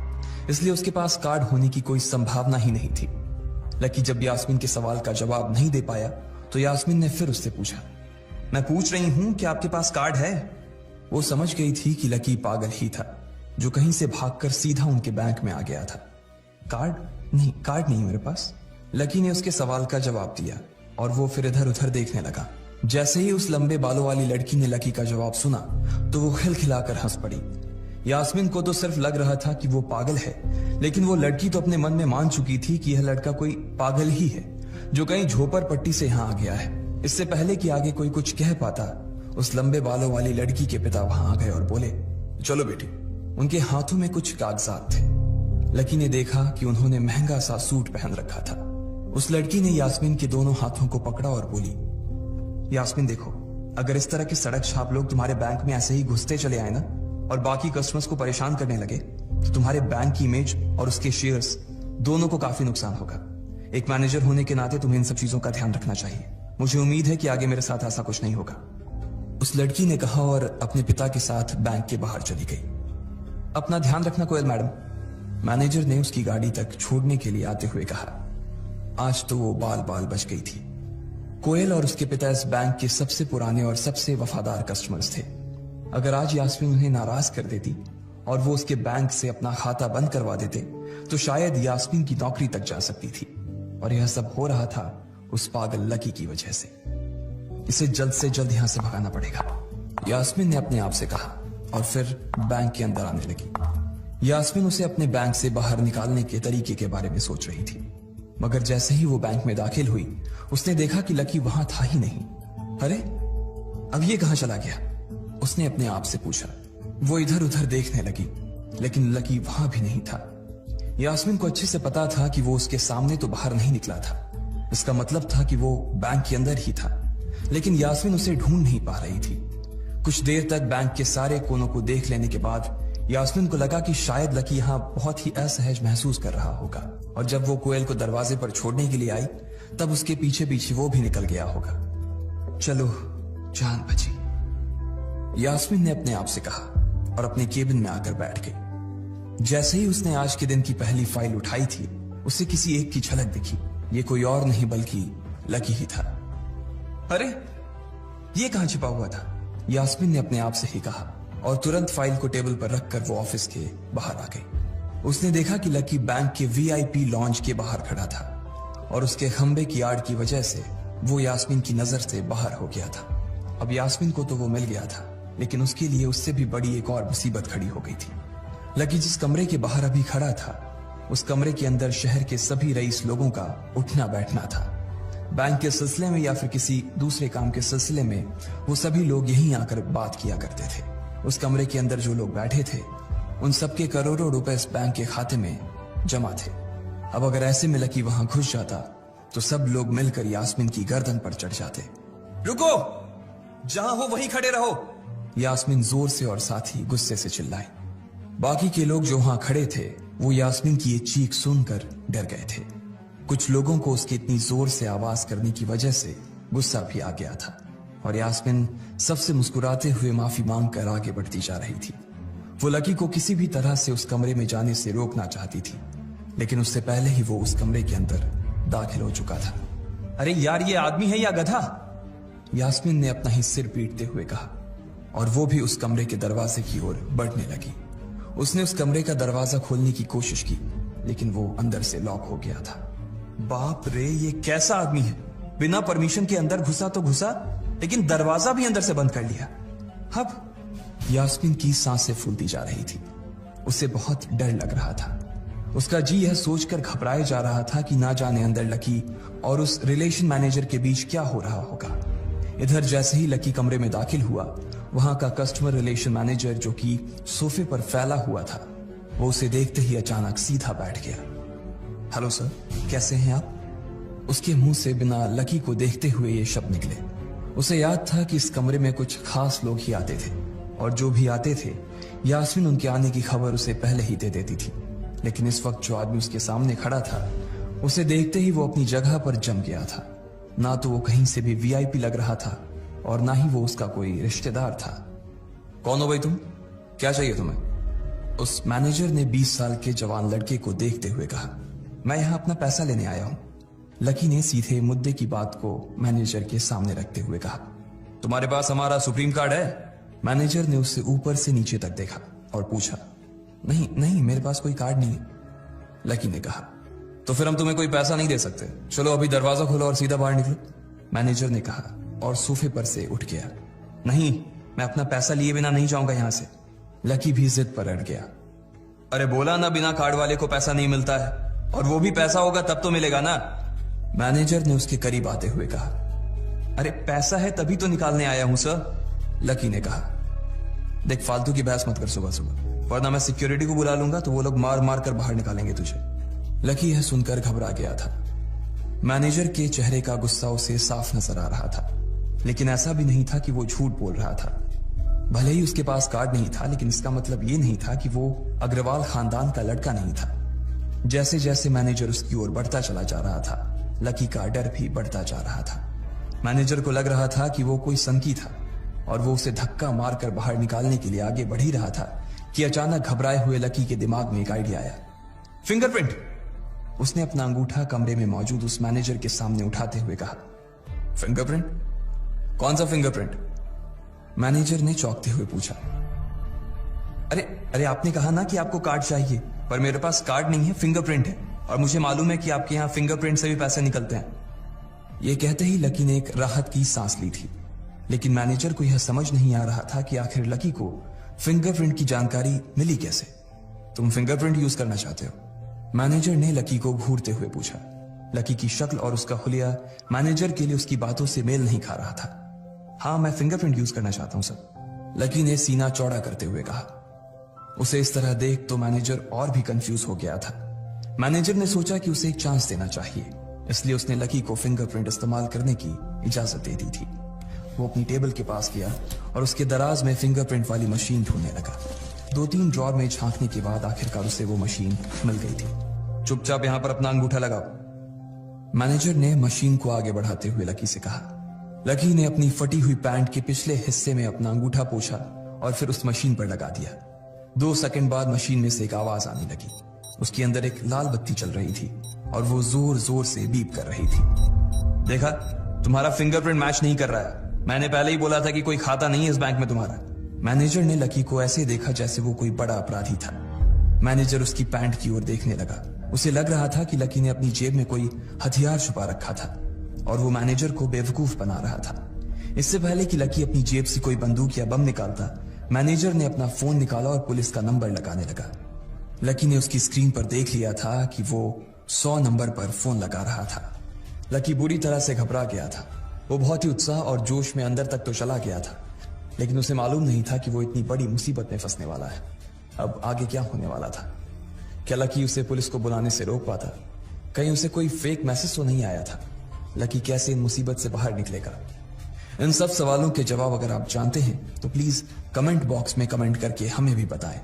इसलिए उसके पास कार्ड होने की कोई संभावना ही नहीं थी। लकी जब यास्मीन के सवाल का जवाब नहीं दे पाया तो यास्मीन ने फिर उससे पूछा, मैं पूछ रही हूं कि आपके पास कार्ड है? वो समझ गई थी कि लकी पागल ही था जो कहीं से भागकर सीधा उनके बैंक में आ गया था। कार्ड नहीं मेरे पास। लकी ने उसके सवाल का जवाब दिया और वो फिर इधर उधर देखने लगा। जैसे ही उस लंबे बालों वाली लड़की ने लकी का जवाब सुना तो वो खिलखिलाकर हंस पड़ी। यास्मीन को तो सिर्फ लग रहा था कि वो पागल है, लेकिन वो लड़की तो अपने मन में मान चुकी थी कि यह लड़का कोई पागल ही है जो कहीं झोपड़पट्टी से यहां आ गया है। इससे पहले कि आगे कोई कुछ कह पाता, उस लंबे बालों वाली लड़की के पिता वहां आ गए और बोले, चलो बेटी। उनके हाथों में कुछ कागजात थे। लकी ने देखा कि उन्होंने महंगा सा सूट पहन रखा था। उस लड़की ने यास्मीन के दोनों हाथों को पकड़ा और बोली, यास्मीन देखो, अगर इस तरह के सड़क छाप लोग तुम्हारे बैंक में ऐसे ही घुसते चले आए ना और बाकी कस्टमर्स को परेशान करने लगे तो तुम्हारे बैंक की इमेज और उसके शेयर्स दोनों को काफी नुकसान होगा। एक मैनेजर होने के नाते तुम्हें इन सब चीजों का ध्यान रखना चाहिए। मुझे उम्मीद है कि आगे मेरे साथ ऐसा कुछ नहीं होगा। उस लड़की ने कहा और अपने पिता के साथ बैंक के बाहर चली गई। अपना ध्यान रखना कोयल मैडम, मैनेजर ने उसकी गाड़ी तक छोड़ने के लिए आते हुए कहा। आज तो वो बाल बाल बच गई थी। कोयल और उसके पिता इस बैंक के सबसे पुराने और सबसे वफादार कस्टमर्स थे। अगर आज यास्मीन उन्हें नाराज कर देती और वो उसके बैंक से अपना खाता बंद करवा देते तो शायद यास्मीन की नौकरी तक जा सकती थी। और यह सब हो रहा था उस पागल लकी की वजह से। इसे जल्द से जल्द यहां से भगाना पड़ेगा, यास्मीन ने अपने आप से कहा और फिर बैंक के अंदर आने लगी। यास्मीन उसे अपने बैंक से बाहर निकालने के तरीके के बारे में सोच रही थी, मगर जैसे ही वो बैंक में दाखिल हुई उसने देखा कि लकी वहां था ही नहीं। अरे अब ये कहां चला गया, उसने अपने आप से पूछा। वो इधर उधर देखने लगी, लेकिन लकी वहां भी नहीं था। यास्मीन को अच्छे से पता था कि वो उसके सामने तो बाहर नहीं निकला था, इसका मतलब था कि वो बैंक के अंदर ही था, लेकिन यास्मीन उसे ढूंढ नहीं पा रही थी। कुछ देर तक बैंक के सारे कोनों को देख लेने के बाद यास्मीन को लगा कि शायद लकी यहां बहुत ही असहज महसूस कर रहा होगा, और जब वो कोयल को दरवाजे पर छोड़ने के लिए आई तब उसके पीछे पीछे वो भी निकल गया होगा। चलो जान बची, यास्मीन ने अपने आप से कहा और अपने केबिन में आकर बैठ गई। जैसे ही उसने आज के दिन की पहली फाइल उठाई थी उसे किसी एक की झलक दिखी। ये कोई और नहीं बल्कि लकी ही था। अरे ये कहां छिपा हुआ था, यास्मीन ने अपने आप से ही कहा और तुरंत फाइल को टेबल पर रखकर वो ऑफिस के बाहर आ गई। उसने देखा कि लकी बैंक के VIP लॉन्ज के बाहर खड़ा था और उसके खंबे की आड़ की वजह से वो यास्मीन की नजर से बाहर हो गया था। अब यास्मीन को तो वो मिल गया था, लेकिन उसके लिए उससे भी बड़ी एक और मुसीबत खड़ी हो गई थी। लकी जिस कमरे के बाहर अभी खड़ा था उस कमरे के अंदर शहर के सभी रईस लोगों का उठना बैठना था। बैंक के सिलसिले में या फिर किसी दूसरे काम के सिलसिले में वो सभी लोग यहीं आकर बात किया करते थे। उस कमरे के अंदर जो लोग बैठे थे उन सबके करोड़ों रुपए इस बैंक के खाते में जमा थे। अब अगर ऐसे में लकी वहां घुस जाता तो सब लोग मिलकर यास्मीन की गर्दन पर चढ़ जाते। रुको, जहां हो वहीं खड़े रहो, यास्मीन जोर से और साथ ही गुस्से से चिल्लाई। बाकी के लोग जो वहां खड़े थे वो यास्मीन की ये चीख सुनकर डर गए थे। कुछ लोगों को उसकी इतनी जोर से आवाज करने की वजह से गुस्सा भी आ गया था और यास्मीन सबसे मुस्कुराते हुए माफी मांगकर आगे बढ़ती जा रही थी। वो लकी को किसी भी तरह से उस कमरे में जाने से रोकना चाहती थी, लेकिन उससे पहले ही वो उस कमरे के अंदर दाखिल हो चुका था। अरे यार, ये आदमी है या गधा, यास्मीन ने अपना ही सिर पीटते हुए कहा और वो भी उस कमरे के दरवाजे की ओर बढ़ने लगी। उसने उस कमरे का दरवाजा खोलने की कोशिश की, लेकिन वो अंदर से लॉक हो गया था। बाप रे, ये कैसा आदमी है, बिना परमिशन के अंदर घुसा तो घुसा, लेकिन दरवाजा भी अंदर से बंद कर लिया। अब यास्मीन की सांसें फूलती जा रही थी, उसे बहुत डर लग रहा था। उसका जी यह सोचकर घबराए जा रहा था कि ना जाने अंदर लकी और उस रिलेशन मैनेजर के बीच क्या हो रहा होगा। इधर जैसे ही लकी कमरे में दाखिल हुआ, वहां का कस्टमर रिलेशन मैनेजर जो कि सोफे पर फैला हुआ था, वो उसे देखते ही अचानक सीधा बैठ गया। हेलो सर, कैसे हैं आप? उसके मुंह से बिना लकी को देखते हुए ये शब्द निकले। उसे याद था कि इस कमरे में कुछ खास लोग ही आते थे और जो भी आते थे यास्मीन उनके आने की खबर उसे पहले ही दे देती थी। लेकिन इस वक्त जो आदमी उसके सामने खड़ा था, उसे देखते ही वो अपनी जगह पर जम गया था। ना तो वो कहीं से भी वीआईपी लग रहा था और ना ही वो उसका कोई रिश्तेदार था। कौन हो भाई तुम? क्या चाहिए तुम्हें? उस मैनेजर ने 20 साल के जवान लड़के को देखते हुए कहा, मैं यहां अपना पैसा लेने आया हूं। लकी ने सीधे मुद्दे की बात को मैनेजर के सामने रखते हुए कहा, तुम्हारे पास हमारा सुप्रीम कार्ड है? मैनेजर ने उससे ऊपर से नीचे तक देखा और पूछा, नहीं नहीं, मेरे पास कोई कार्ड नहीं है। लकी ने कहा, तो फिर हम तुम्हें कोई पैसा नहीं दे सकते। चलो अभी दरवाजा खोलो और सीधा बाहर निकलो। मैनेजर ने कहा और सोफे पर से उठ गया। नहीं, मैं अपना पैसा लिए बिना नहीं जाऊंगा यहां से। लकी भी जिद पर अड़ गया। अरे बोला ना, बिना कार्ड वाले को पैसा नहीं मिलता है, और वो भी पैसा होगा तब तो मिलेगा ना। मैनेजर ने उसके करीब आते हुए कहा, अरे पैसा है तभी तो निकालने आया हूं सर। लकी ने कहा, देख फालतू की बहस मत कर सुबह सुबह, वरना मैं सिक्योरिटी को बुला लूंगा तो वो लोग मार मार कर बाहर निकालेंगे तुझे। लकी यह सुनकर घबरा गया था। मैनेजर के चेहरे का गुस्सा उसे साफ नजर आ रहा था, लेकिन ऐसा भी नहीं था कि वो झूठ बोल रहा था। भले ही उसके पास कार्ड नहीं था, लेकिन इसका मतलब ये नहीं था कि वो अग्रवाल खानदान का लड़का नहीं था। जैसे जैसे मैनेजर उसकी ओर बढ़ता चला जा रहा था, लकी का डर भी बढ़ता जा रहा था। मैनेजर को लग रहा था कि वो कोई संकी था और वो उसे धक्का मारकर बाहर निकालने के लिए आगे बढ़ ही रहा था कि अचानक घबराए हुए लकी के दिमाग में एक आइडिया आया। फिंगरप्रिंट! उसने अपना अंगूठा कमरे में मौजूद उस मैनेजर के सामने उठाते हुए कहा, फिंगरप्रिंट? कौन सा फिंगरप्रिंट? मैनेजर ने चौंकते हुए पूछा। अरे अरे आपने कहा ना कि आपको कार्ड चाहिए, पर मेरे पास कार्ड नहीं है, फिंगरप्रिंट है, और मुझे मालूम है कि आपके यहां फिंगरप्रिंट से भी पैसे निकलते हैं। यह कहते ही लकी ने एक राहत की सांस ली थी, लेकिन मैनेजर को यह समझ नहीं आ रहा था कि आखिर लकी को फिंगरप्रिंट की जानकारी मिली कैसे। तुम फिंगरप्रिंट यूज करना चाहते हो? मैनेजर ने लकी को घूरते हुए पूछा। लकी की शक्ल और उसका हुलिया मैनेजर के लिए उसकी बातों से मेल नहीं खा रहा था। हाँ, मैं फिंगरप्रिंट यूज करना चाहता हूं सर, लकी ने सीना चौड़ा करते हुए कहा। उसे इस तरह देख तो मैनेजर और भी कंफ्यूज हो गया था। मैनेजर ने सोचा कि उसे एक चांस देना चाहिए, इसलिए उसने लकी को फिंगरप्रिंट इस्तेमाल करने की इजाजत दे दी थी। वो अपनी टेबल के पास गया और उसके दराज में फिंगरप्रिंट वाली मशीन ढूंढने लगा। 2-3 ड्रॉर में झांकने के बाद आखिरकार उसे वो मशीन मिल गई थी। चुपचाप यहां पर अपना अंगूठा लगाओ। मैनेजर ने मशीन को आगे बढ़ाते हुए लकी से कहा। लकी ने अपनी फटी हुई पैंट के पिछले हिस्से में अपना अंगूठा पोंछा और फिर उस मशीन पर लगा दिया। 2 सेकंड बाद मशीन में से एक आवाज आने लगी। उसके अंदर एक लाल बत्ती चल रही थी और वो जोर जोर से बीप कर रही थी। देखा, तुम्हारा फिंगरप्रिंट मैच नहीं कर रहा है। मैंने पहले ही बोला था कि कोई खाता नहीं है इस बैंक में तुम्हारा। मैनेजर ने लकी को ऐसे देखा जैसे वो कोई बड़ा अपराधी था। मैनेजर उसकी पैंट की ओर देखने लगा। उसे लग रहा था कि लकी ने अपनी जेब में कोई हथियार छुपा रखा था और वो मैनेजर को बेवकूफ बना रहा था। इससे पहले कि लकी अपनी जेब से कोई बंदूक या बम निकालता, मैनेजर ने अपना फोन निकाला और पुलिस का नंबर लगाने लगा। लकी ने उसकी स्क्रीन पर देख लिया था कि वो 100 नंबर पर फोन लगा रहा था। लकी बुरी तरह से घबरा गया था। वो बहुत ही उत्साह और जोश में अंदर तक तो चला गया था, लेकिन उसे मालूम नहीं था कि वो इतनी बड़ी मुसीबत में फंसने वाला है। अब आगे क्या होने वाला था? क्या लकी उसे पुलिस को बुलाने से रोक पाता? कहीं उसे कोई फेक मैसेज तो नहीं आया था? लकी कैसे इन मुसीबत से बाहर निकलेगा? इन सब सवालों के जवाब अगर आप जानते हैं तो प्लीज कमेंट बॉक्स में कमेंट करके हमें भी बताएं।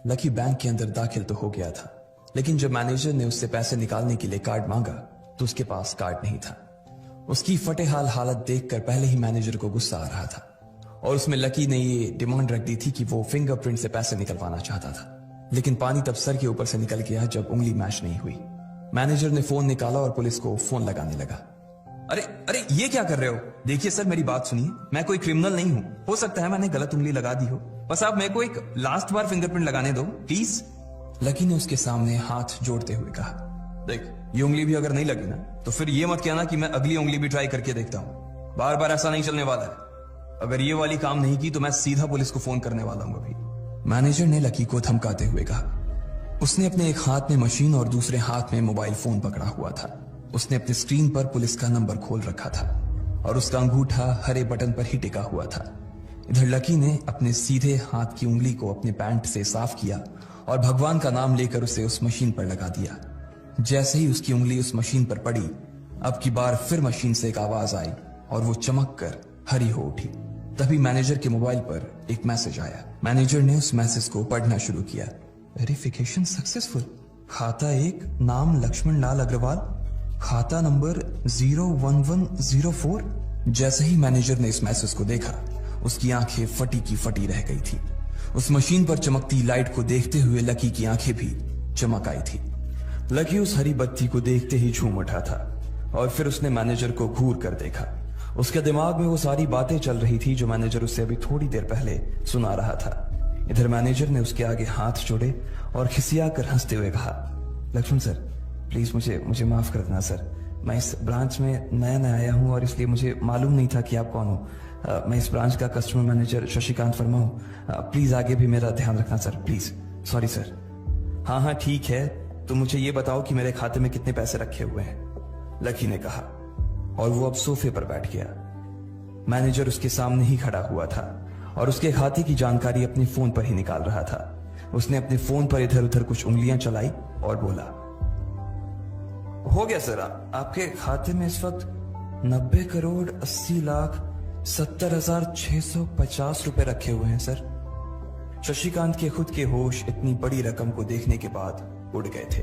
लकी बैंक के अंदर दाखिल तो हो गया था, लेकिन जब मैनेजर ने उससे पैसे निकालने के लिए कार्ड मांगा तो उसके पास कार्ड नहीं था। उसकी फटेहाल हालत देखकर पहले ही मैनेजर को गुस्सा आ रहा था और उसमें लकी ने ये डिमांड रख दी थी कि वो फिंगरप्रिंट से पैसे निकलवाना चाहता था। लेकिन पानी तब सर के ऊपर से निकल गया जब उंगली मैच नहीं हुई। मैनेजर ने फोन निकाला और पुलिस को फोन लगाने लगा। अरे अरे ये क्या कर रहे हो? देखिए सर, मेरी बात सुनिए, मैं कोई क्रिमिनल नहीं हूं। हो सकता है मैंने गलत उंगली लगा दी हो, बस आप मेरे को एक लास्ट बार फिंगरप्रिंट लगाने दो प्लीज। लकी ने उसके सामने हाथ जोड़ते हुए कहा। देख, ये उंगली भी अगर नहीं लगी ना तो फिर ये मत कहना कि मैं अगली उंगली भी ट्राई करके देखता हूं। बार बार ऐसा नहीं चलने वाला है। अगर ये वाली काम नहीं की तो मैं सीधा पुलिस को फोन करने वाला हूं अभी। मैनेजर ने लकी को धमकाते हुए कहा। उसने अपने एक हाथ में मशीन और दूसरे हाथ में मोबाइल फोन पकड़ा हुआ था। उसने अपनी स्क्रीन पर पुलिस का नंबर खोल रखा था और उसका अंगूठा हरे बटन पर ही टिका हुआ था। इधर लकी ने अपने सीधे हाथ की उंगली को अपने पैंट से साफ किया और भगवान का नाम लेकर उसे उस मशीन पर लगा दिया। जैसे ही उसकी उंगली उस मशीन पर पड़ी, अब की बार फिर मशीन से एक आवाज आई और वो चमक कर हरी हो उठी। तभी मैनेजर के मोबाइल पर एक मैसेज आया। मैनेजर ने उस मैसेज को पढ़ना शुरू किया। Verification successful. खाता 1, नाम लक्ष्मण लाल अग्रवाल, खाता नंबर 01104। जैसे ही मैनेजर ने इस मैसेज को देखा, उसकी आंखें फटी की फटी रह गई थी। उस मशीन पर चमकती लाइट को देखते हुए लकी की आंखें भी चमक आई थी। लकी उस हरी बत्ती को देखते ही झूम उठा था और फिर उसने मैनेजर को घूर कर देखा। उसके दिमाग में वो सारी बातें चल रही थी जो मैनेजर उससे अभी थोड़ी देर पहले सुना रहा था। इधर मैनेजर ने उसके आगे हाथ जोड़े और खिसिया कर हंसते हुए कहा, लक्ष्मण सर प्लीज मुझे माफ कर देना सर। मैं इस ब्रांच में नया आया हूं और इसलिए मुझे मालूम नहीं था कि आप कौन हो। मैं इस ब्रांच का कस्टमर मैनेजर शशिकांत वर्मा हूं। प्लीज आगे भी मेरा ध्यान रखना सर, प्लीज। Sorry sir. हाँ ठीक है, तो मुझे ये बताओ कि मेरे खाते में कितने पैसे रखे हुए हैं, लकी ने कहा और वो अब सोफे पर बैठ गया। मैनेजर उसके सामने ही खड़ा हुआ था और उसके खाते की जानकारी अपने फोन पर ही निकाल रहा था। उसने अपने फोन पर इधर उधर कुछ उंगलियां चलाई और बोला, हो गया सर, आपके खाते में इस वक्त 90,80,70,650 रुपए रखे हुए हैं सर। शशिकांत के खुद के होश इतनी बड़ी रकम को देखने के बाद उड़ गए थे।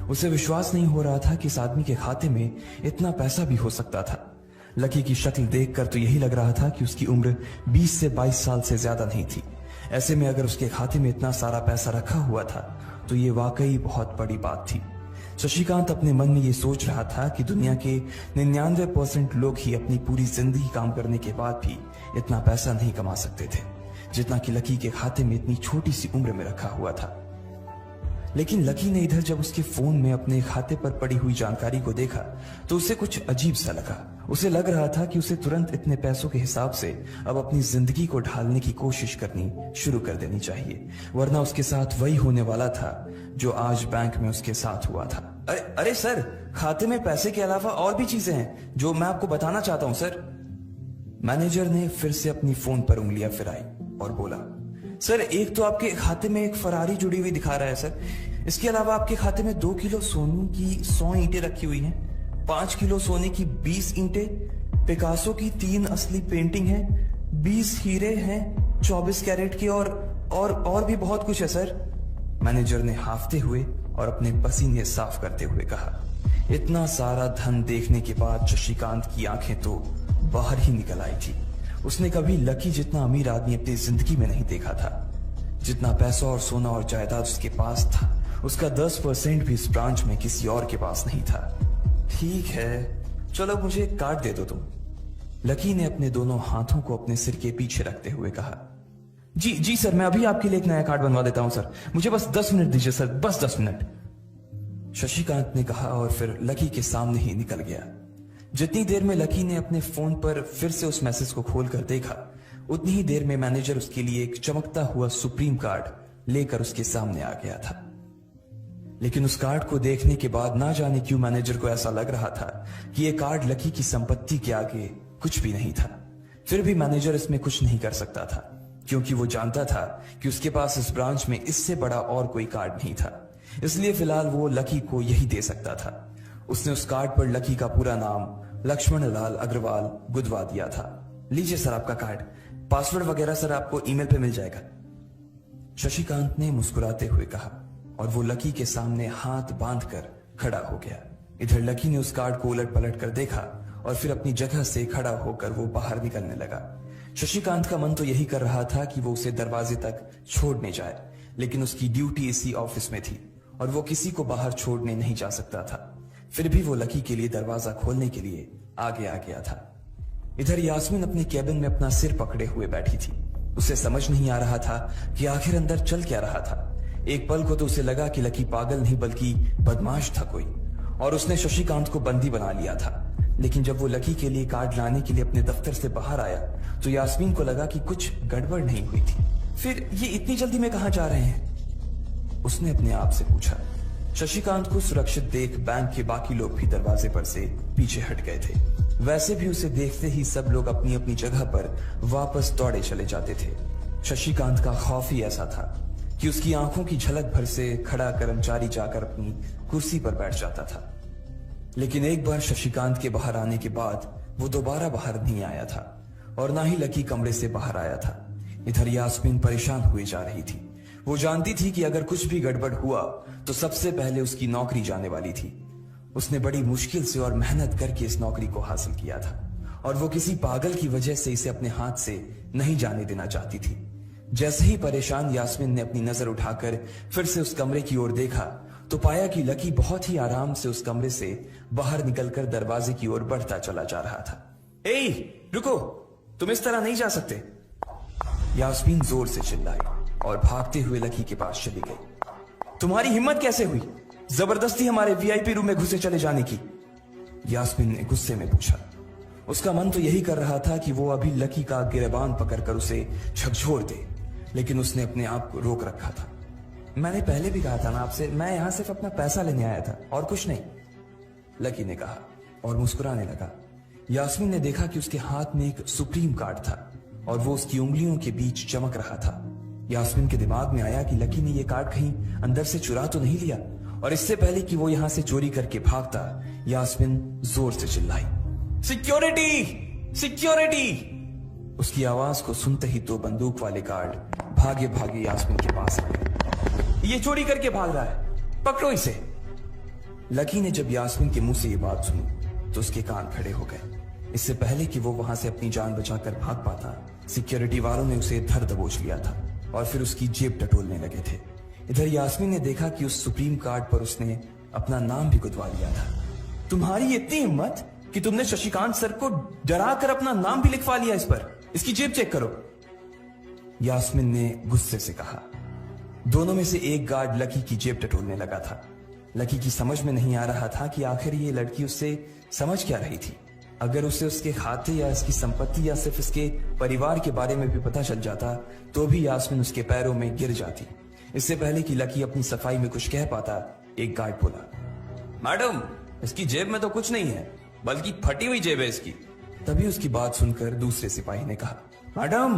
उसे विश्वास नहीं हो रहा था कि इस आदमी के खाते में इतना पैसा भी हो सकता था। लकी की शक्ल देखकर तो यही लग रहा था कि उसकी उम्र 20 से 22 साल से ज्यादा नहीं थी। ऐसे में अगर उसके खाते में इतना सारा पैसा रखा हुआ था तो ये वाकई बहुत बड़ी बात थी। शशिकांत अपने मन में ये सोच रहा था कि दुनिया के 99% लोग ही अपनी पूरी जिंदगी काम करने के बाद भी इतना पैसा नहीं कमा सकते थे जितना कि लकी के खाते में इतनी छोटी सी उम्र में रखा हुआ था। लेकिन लकी ने इधर जब उसके फोन में अपने खाते पर पड़ी हुई जानकारी को देखा तो उसे कुछ अजीब सा लगा। उसे लग रहा था कि उसे तुरंत इतने पैसों के हिसाब से अब अपनी जिंदगी को ढालने की कोशिश करनी शुरू कर देनी चाहिए, वरना उसके साथ वही होने वाला था जो आज बैंक में उसके साथ हुआ था। अरे सर, खाते में पैसे के अलावा और भी चीजें हैं जो मैं आपको बताना चाहता हूं सर। मैनेजर ने फिर से अपनी फोन पर उंगलियां फिराई और बोला, सर एक तो आपके खाते में एक फरारी जुड़ी हुई दिखा रहा है सर। इसके अलावा आपके खाते में 2 किलो सोने की 100 ईंटें रखी हुई हैं, 5 किलो सोने की 20 ईंटें, पिकासो की 3 असली पेंटिंग है, 20 हीरे हैं 24 कैरेट के और भी बहुत कुछ है सर। मैनेजर ने हाफते हुए और अपने पसीने साफ करते हुए कहा। इतना सारा धन देखने के बाद शशिकांत की आंखें तो बाहर ही निकल आई थी। उसने कभी लकी जितना अमीर आदमी अपनी जिंदगी में नहीं देखा था। जितना पैसा और सोना और जायदाद उसके पास था उसका 10% भी इस ब्रांच में किसी और के पास नहीं था। ठीक है, चलो मुझे एक कार्ड दे दो तुम, लकी ने अपने दोनों हाथों को अपने सिर के पीछे रखते हुए कहा। जी सर, मैं अभी आपके लिए एक नया कार्ड बनवा देता हूं सर, मुझे बस 10 मिनट दीजिए सर, बस 10 मिनट, शशिकांत ने कहा और फिर लकी के सामने ही निकल गया। जितनी देर में लकी ने अपने फोन पर फिर से उस मैसेज को खोलकर देखा, उतनी ही देर में मैनेजर उसके लिए एक चमकता हुआ सुप्रीम कार्ड लेकर उसके सामने आ गया था। लेकिन उस कार्ड को देखने के बाद ना जाने क्यों मैनेजर को ऐसा लग रहा था कि यह कार्ड लकी की संपत्ति के आगे कुछ भी नहीं था। फिर भी मैनेजर इसमें कुछ नहीं कर सकता था क्योंकि वो जानता था कि उसके पास इस ब्रांच में इससे बड़ा और कोई कार्ड नहीं था। इसलिए फिलहाल वो लकी को यही दे सकता था। उसने उस कार्ड पर लकी का पूरा नाम लक्ष्मण लाल अग्रवाल गुदवा दिया था। लीजिए सर आपका कार्ड, पासवर्ड वगैरह सर आपको ईमेल पे मिल जाएगा, शशिकांत ने मुस्कुराते हुए कहा और वो लकी के सामने हाथ बांधकर खड़ा हो गया। इधर लकी ने उस कार्ड को उलट पलट कर देखा और फिर अपनी जगह से खड़ा होकर वो बाहर निकलने लगा। शशिकांत का मन तो यही कर रहा था कि वो उसे दरवाजे तक छोड़ने जाए, लेकिन उसकी ड्यूटी इसी ऑफिस में थी और वो किसी को बाहर छोड़ने नहीं जा सकता था। फिर भी वो लकी के लिए दरवाजा खोलने के लिए आगे आ गया था। इधर यास्मीन अपने कैबिन में अपना सिर पकड़े हुए बैठी थी। उसे समझ नहीं आ रहा था कि आखिर अंदर चल क्या रहा था। एक पल को तो उसे लगा कि लकी पागल नहीं बल्कि बदमाश था कोई और उसने शशिकांत को बंदी बना लिया था। लेकिन जब वो लकी के लिए कार्ड लाने के लिए अपने दफ्तर से बाहर आया तो यास्मीन को लगा कि कुछ गड़बड़ नहीं हुई थी। फिर ये इतनी जल्दी में कहां जा रहे हैं, उसने अपने आप से पूछा। शशिकांत को सुरक्षित देख बैंक के बाकी लोग भी दरवाजे पर से पीछे हट गए थे। वैसे भी उसे देखते ही सब लोग अपनी अपनी जगह पर वापस दौड़े चले जाते थे। शशिकांत का खौफ ही ऐसा था कि उसकी आंखों की झलक भर से खड़ा कर्मचारी जाकर अपनी कुर्सी पर बैठ जाता था। लेकिन एक बार शशिकांत के बाहर आने के बाद वो दोबारा बाहर नहीं आया था और ना ही लकी कमरे से बाहर आया था। इधर यास्मीन परेशान हुई जा रही थी। वो जानती थी कि अगर कुछ भी गड़बड़ हुआ तो सबसे पहले उसकी नौकरी जाने वाली थी। उसने बड़ी मुश्किल से और मेहनत करके इस नौकरी को हासिल किया था और वो किसी पागल की वजह से इसे अपने हाथ से नहीं जाने देना चाहती थी। जैसे ही परेशान यास्मीन ने अपनी नजर उठाकर फिर से उस कमरे की ओर देखा तो पाया कि लकी बहुत ही आराम से उस कमरे से बाहर निकलकर दरवाजे की ओर बढ़ता चला जा रहा था। ए, रुको, तुम इस तरह नहीं जा सकते। यास्मीन जोर से चिल्लाई और भागते हुए लकी के पास चली गई। तुम्हारी हिम्मत कैसे हुई जबरदस्ती हमारे वीआईपी रूम में घुसे चले जाने की? यास्मीन ने गुस्से में पूछा। उसका मन तो यही कर रहा था कि वो अभी लकी का गिरबान पकड़कर उसे झकझोर दे, लेकिन उसने अपने आप को रोक रखा था। मैंने पहले भी कहा था ना आपसे, मैं यहां सिर्फ अपना पैसा लेने आया था और कुछ नहीं, लकी ने कहा और मुस्कुराने लगा। यास्मीन ने देखा कि उसके हाथ में एक सुप्रीम कार्ड था और वो उसकी उंगलियों के बीच चमक रहा था। यास्मीन के दिमाग में आया कि लकी ने यह कार्ड कहीं अंदर से चुरा तो नहीं लिया, और इससे पहले कि वो यहां से चोरी करके भागता, यास्मीन जोर से चिल्लाई, सिक्योरिटी, सिक्योरिटी। उसकी आवाज को सुनते ही तो बंदूक वाले गार्ड भागे भागे यास्मीन के पास आ गए। ये चोरी करके भाग रहा है, पकड़ो इसे। लकी ने जब यास्मीन के मुंह से ये बात सुनी तो उसके कान खड़े हो गए। इससे पहले कि वो वहां से अपनी जान बचाकर भाग पाता, सिक्योरिटी वालों ने उसे धर दबोच लिया था और फिर उसकी जेब टटोलने लगे थे। इधर यास्मीन ने देखा कि उस सुप्रीम कार्ड पर उसने अपना नाम भी गुदवा लिया था। तुम्हारी इतनी हिम्मत कि तुमने शशिकांत सर को डराकर अपना नाम भी लिखवा लिया इस पर। इसकी जेब चेक करो, यास्मीन ने गुस्से से कहा। दोनों में से एक गार्ड लकी की जेब टटोलने लगा था। लकी की समझ में नहीं आ रहा था कि आखिर ये लड़की उससे समझ क्या रही थी। अगर उसे उसके खाते या इसकी संपत्ति या सिर्फ इसके परिवार के बारे में भी पता चल जाता तो भी यास्मीन उसके पैरों में गिर जाती। इससे पहले कि लकी अपनी सफाई में कुछ कह पाता, एक गार्ड बोला, मैडम, इसकी जेब में तो कुछ नहीं है, बल्कि फटी हुई जेब है इसकी। तभी उसकी बात सुनकर दूसरे सिपाही ने कहा, मैडम,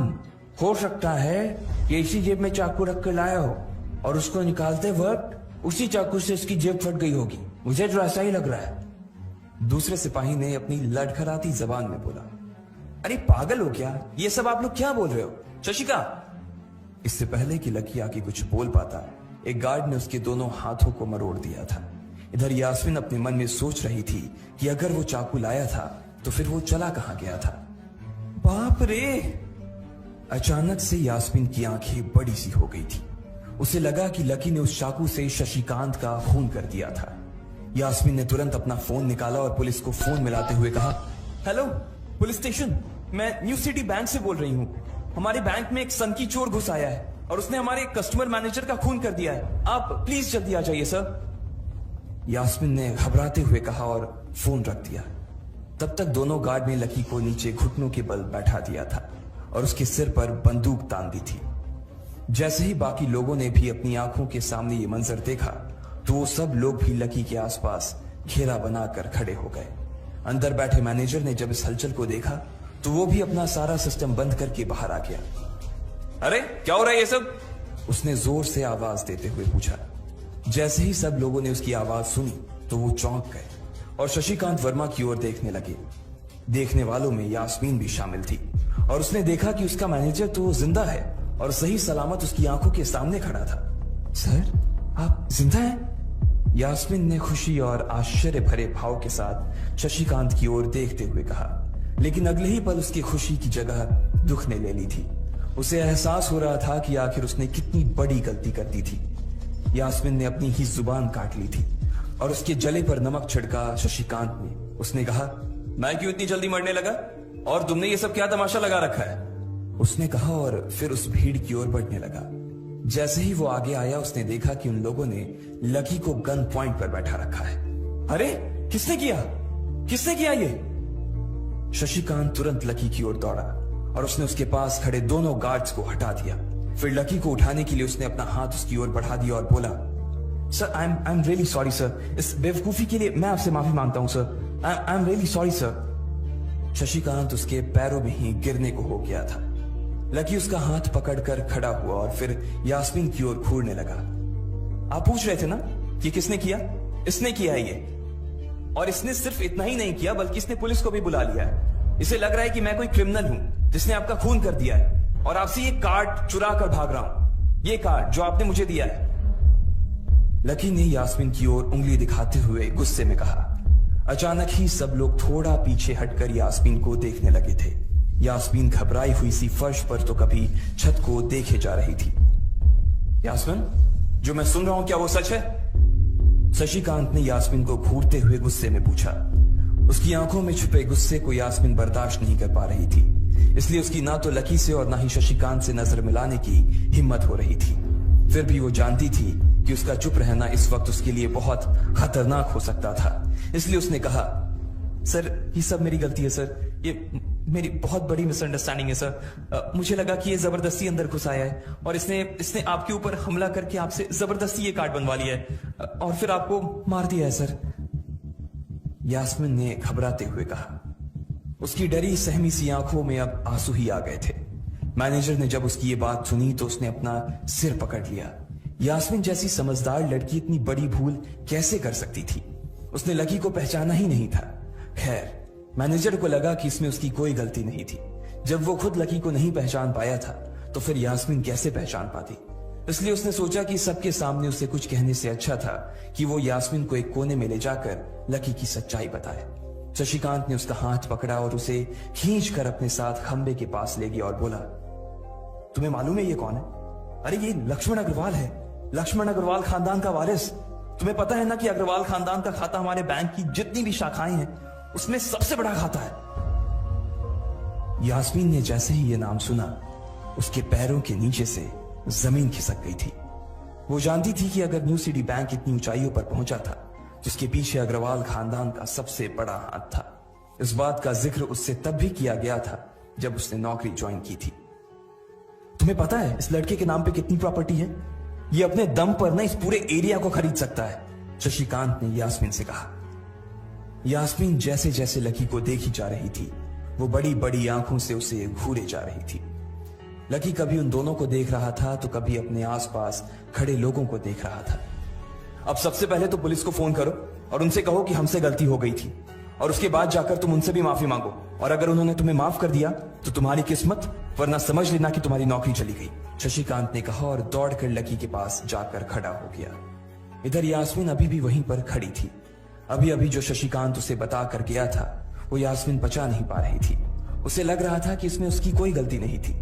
हो सकता है कि इसी जेब में चाकू रख कर लाया हो और उसको निकालते वक्त उसी चाकू से इसकी जेब फट गई होगी। मुझे तो ऐसा ही लग रहा है। दूसरे सिपाही ने अपनी लड़खड़ाती जबान में बोला, अरे पागल हो क्या? ये सब आप लोग क्या बोल रहे हो? शशिका। इससे पहले कि लकी आके कुछ बोल पाता, एक गार्ड ने उसके दोनों हाथों को मरोड़ दिया था। इधर यास्मीन अपने मन में सोच रही थी कि अगर वो चाकू लाया था तो फिर वो चला कहां गया था। बाप रे! अचानक से यास्मीन की आंखें बड़ी सी हो गई थी। उसे लगा कि लकी ने उस चाकू से शशिकांत का खून कर दिया था। यास्मीन ने तुरंत अपना फोन निकाला और पुलिस को फोन मिलाते हुए कहा, हेलो पुलिस स्टेशन, मैं न्यू सिटी बैंक से बोल रही हूँ। हमारे बैंक में एक सनकी चोर घुस आया है और उसने हमारे कस्टमर मैनेजर का खून कर दिया है। आप प्लीज जल्दी आ जाइए सर। यास्मीन ने घबराते हुए कहा और फोन रख दिया। तब तक दोनों गार्ड ने लकी को नीचे घुटनों के बल बैठा दिया था और उसके सिर पर बंदूक तान दी थी। जैसे ही बाकी लोगों ने भी अपनी आंखों के सामने ये मंजर देखा तो वो सब लोग भी लकी के आसपास घेरा बनाकर खड़े हो गए। अंदर बैठे मैनेजर ने जब इस हलचल को देखा तो वो भी अपना सारा सिस्टम बंद करके बाहर आ गया। अरे क्या हो रहा है ये सब? उसने जोर से आवाज देते हुए पूछा। जैसे ही सब लोगों ने उसकी आवाज सुनी तो वो चौंक गए और शशिकांत वर्मा की ओर देखने लगे। देखने वालों में यास्मीन भी शामिल थी और उसने देखा कि उसका मैनेजर तो जिंदा है और सही सलामत उसकी आंखों के सामने खड़ा था। सर, आप जिंदा हैं? यास्मीन ने खुशी और आश्चर्य भरे भाव के साथ शशिकांत की ओर देखते हुए कहा, लेकिन अगले ही पल उसकी खुशी की जगह दुख ने ले ली थी। उसे एहसास हो रहा था कि आखिर उसने कितनी बड़ी गलती कर दी थी। यास्मीन ने अपनी ही जुबान काट ली थी और उसके जले पर नमक छिड़का शशिकांत ने। उसने कहा, मैं क्यों इतनी जल्दी मरने लगा और तुमने ये सब क्या तमाशा लगा रखा है? उसने कहा और फिर उस भीड़ की ओर बढ़ने लगा। जैसे ही वो आगे आया उसने देखा कि उन लोगों ने लकी को गन पॉइंट पर बैठा रखा है। अरे किसने किया? किसने किया ये? शशिकांत तुरंत लकी की ओर दौड़ा और उसने उसके पास खड़े दोनों गार्ड्स को हटा दिया। फिर लकी को उठाने के लिए उसने अपना हाथ उसकी ओर बढ़ा दिया और बोला, sir I am really sorry sir, इस बेवकूफी के लिए मैं आपसे माफी मांगता हूं sir, I am really sorry sir. Shashikant उसके पैरों में ही गिरने को हो गया था। लकी उसका हाथ पकड़कर खड़ा हुआ और फिर यास्मीन की ओर घूरने लगा। आप पूछ रहे थे ना कि किसने किया? इसने किया है ये, और इसने सिर्फ इतना ही नहीं किया बल्कि इसने पुलिस को भी बुला लिया है। इसे लग रहा है कि मैं कोई क्रिमिनल हूं जिसने आपका खून कर दिया है और आपसे ये कार्ड चुरा कर भाग रहा हूं। ये कार्ड जो आपने मुझे दिया है। लकी ने यास्मीन की ओर उंगली दिखाते हुए गुस्से में कहा। अचानक ही सब लोग थोड़ा पीछे हटकर यास्मीन को देखने लगे थे। यास्मीन घबराई हुई सी फर्श पर तो कभी छत को देखे जा रही थी। यास्मीन, जो मैं सुन रहा हूं क्या वो सच है? शशिकांत ने यास्मीन को घूरते हुए गुस्से में पूछा। उसकी आंखों में छुपे गुस्से को यास्मीन बर्दाश्त नहीं कर पा रही थी, इसलिए उसकी ना तो लकी से और ना ही शशिकांत से नजर मिलाने की हिम्मत हो रही थी। फिर भी वो जानती थी कि उसका चुप रहना इस वक्त उसके लिए बहुत खतरनाक हो सकता था, इसलिए उसने कहा, सर ये सब मेरी गलती है सर, ये मेरी बहुत बड़ी मिसअंडरस्टैंडिंग है सर। मुझे लगा कि ये जबरदस्ती अंदर घुस आया है और इसने आपके ऊपर हमला करके आपसे जबरदस्ती ये कार्ड बनवा लिया है और फिर आपको मार दिया है सर। यास्मीन ने घबराते हुए कहा। उसकी डरी सहमी सी आंखों में अब आंसू ही आ गए थे। मैनेजर ने जब उसकी ये बात सुनी तो उसने अपना सिर पकड़ लिया। यास्मीन जैसी समझदार लड़की इतनी बड़ी भूल कैसे कर सकती थी? उसने लकी को पहचाना ही नहीं था। खैर, मैनेजर को लगा कि इसमें उसकी कोई गलती नहीं थी। जब वो खुद लकी को नहीं पहचान पाया था तो फिर यास्मीन कैसे पहचान पाती? इसलिए उसने सोचा कि सबके सामने उसे कुछ कहने से अच्छा था कि वो यास्मीन को एक कोने में ले जाकर लकी की सच्चाई बताए। शशिकांत ने उसका हाथ पकड़ा और उसे खींचकर अपने साथ खंबे के पास ले गया और बोला, तुम्हें मालूम है ये कौन है? अरे ये लक्ष्मण अग्रवाल है, लक्ष्मण अग्रवाल खानदान का वारिस। तुम्हें पता है ना कि अग्रवाल खानदान का खाता हमारे बैंक की जितनी भी शाखाएं हैं उसमें सबसे बड़ा खाता है। यास्मीन ने जैसे ही ये नाम सुना, उसके पैरों के नीचे से जमीन खिसक गई थी। वो जानती थी कि अगर न्यू सिटी बैंक इतनी ऊंचाइयों पर पहुंचा था जिसके पीछे अग्रवाल खानदान का सबसे बड़ा हाथ था। इस बात का जिक्र उससे तब भी किया गया था जब उसने नौकरी ज्वाइन की थी। तुम्हें पता है इस लड़के के नाम पे कितनी प्रॉपर्टी है? ये अपने दम पर ना इस पूरे एरिया को खरीद सकता है, शशिकांत ने यास्मीन से कहा। यास्मीन जैसे जैसे लकी को देखी जा रही थी वो बड़ी बड़ी आंखों से उसे घूरे जा रही थी। लकी कभी उन दोनों को देख रहा था तो कभी अपने आसपास खड़े लोगों को देख रहा था। अब सबसे पहले तो पुलिस को फोन करो और उनसे कहो कि हमसे गलती हो गई थी, और उसके बाद जाकर तुम उनसे भी माफी मांगो, और अगर उन्होंने तुम्हें माफ कर दिया तो तुम्हारी किस्मत, वरना समझ लेना कि तुम्हारी नौकरी चली गई, शशिकांत ने कहा और दौड़कर लकी के पास जाकर खड़ा हो गया। इधर यास्मीन अभी भी वहीं पर खड़ी थी। अभी अभी जो शशिकांत उसे बता कर गया था वो यास्मीन पचा नहीं पा रही थी। उसे लग रहा था कि इसमें उसकी कोई गलती नहीं थी,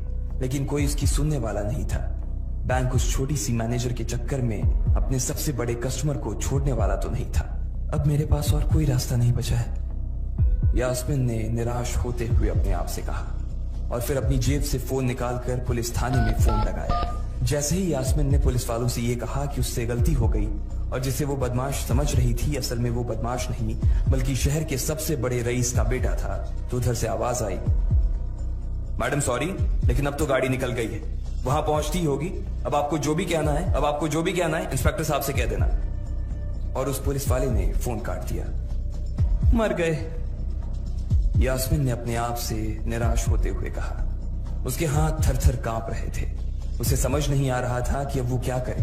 लेकिन कोई उसकी सुनने वाला नहीं था। बैंक उस छोटी सी मैनेजर के चक्कर में अपने सबसे बड़े कस्टमर को छोड़ने वाला तो नहीं था। अब मेरे पास और कोई रास्ता नहीं बचा है, यास्मीन ने निराश होते हुए अपने आप से कहा, और फिर अपनी जेब से फोन निकालकर पुलिस थाने में फोन लगाया। जैसे ही यास्मीन ने पुलिस वालों से यह कहा कि उससे गलती हो गई और जिसे वो बदमाश समझ रही थी असल में वो बदमाश नहीं बल्कि शहर के सबसे बड़े रईस का बेटा था, तो उधर से आवाज आई, मैडम सॉरी, लेकिन अब तो गाड़ी निकल गई है, वहां पहुंचती होगी। अब आपको जो भी कहना है इंस्पेक्टर साहब से कह देना। और उस पुलिस वाले ने फोन काट दिया। मर गए, यास्मीन ने अपने आप से निराश होते हुए कहा। उसके हाथ थर थर कांप रहे थे। उसे समझ नहीं आ रहा था कि अब वो क्या करे।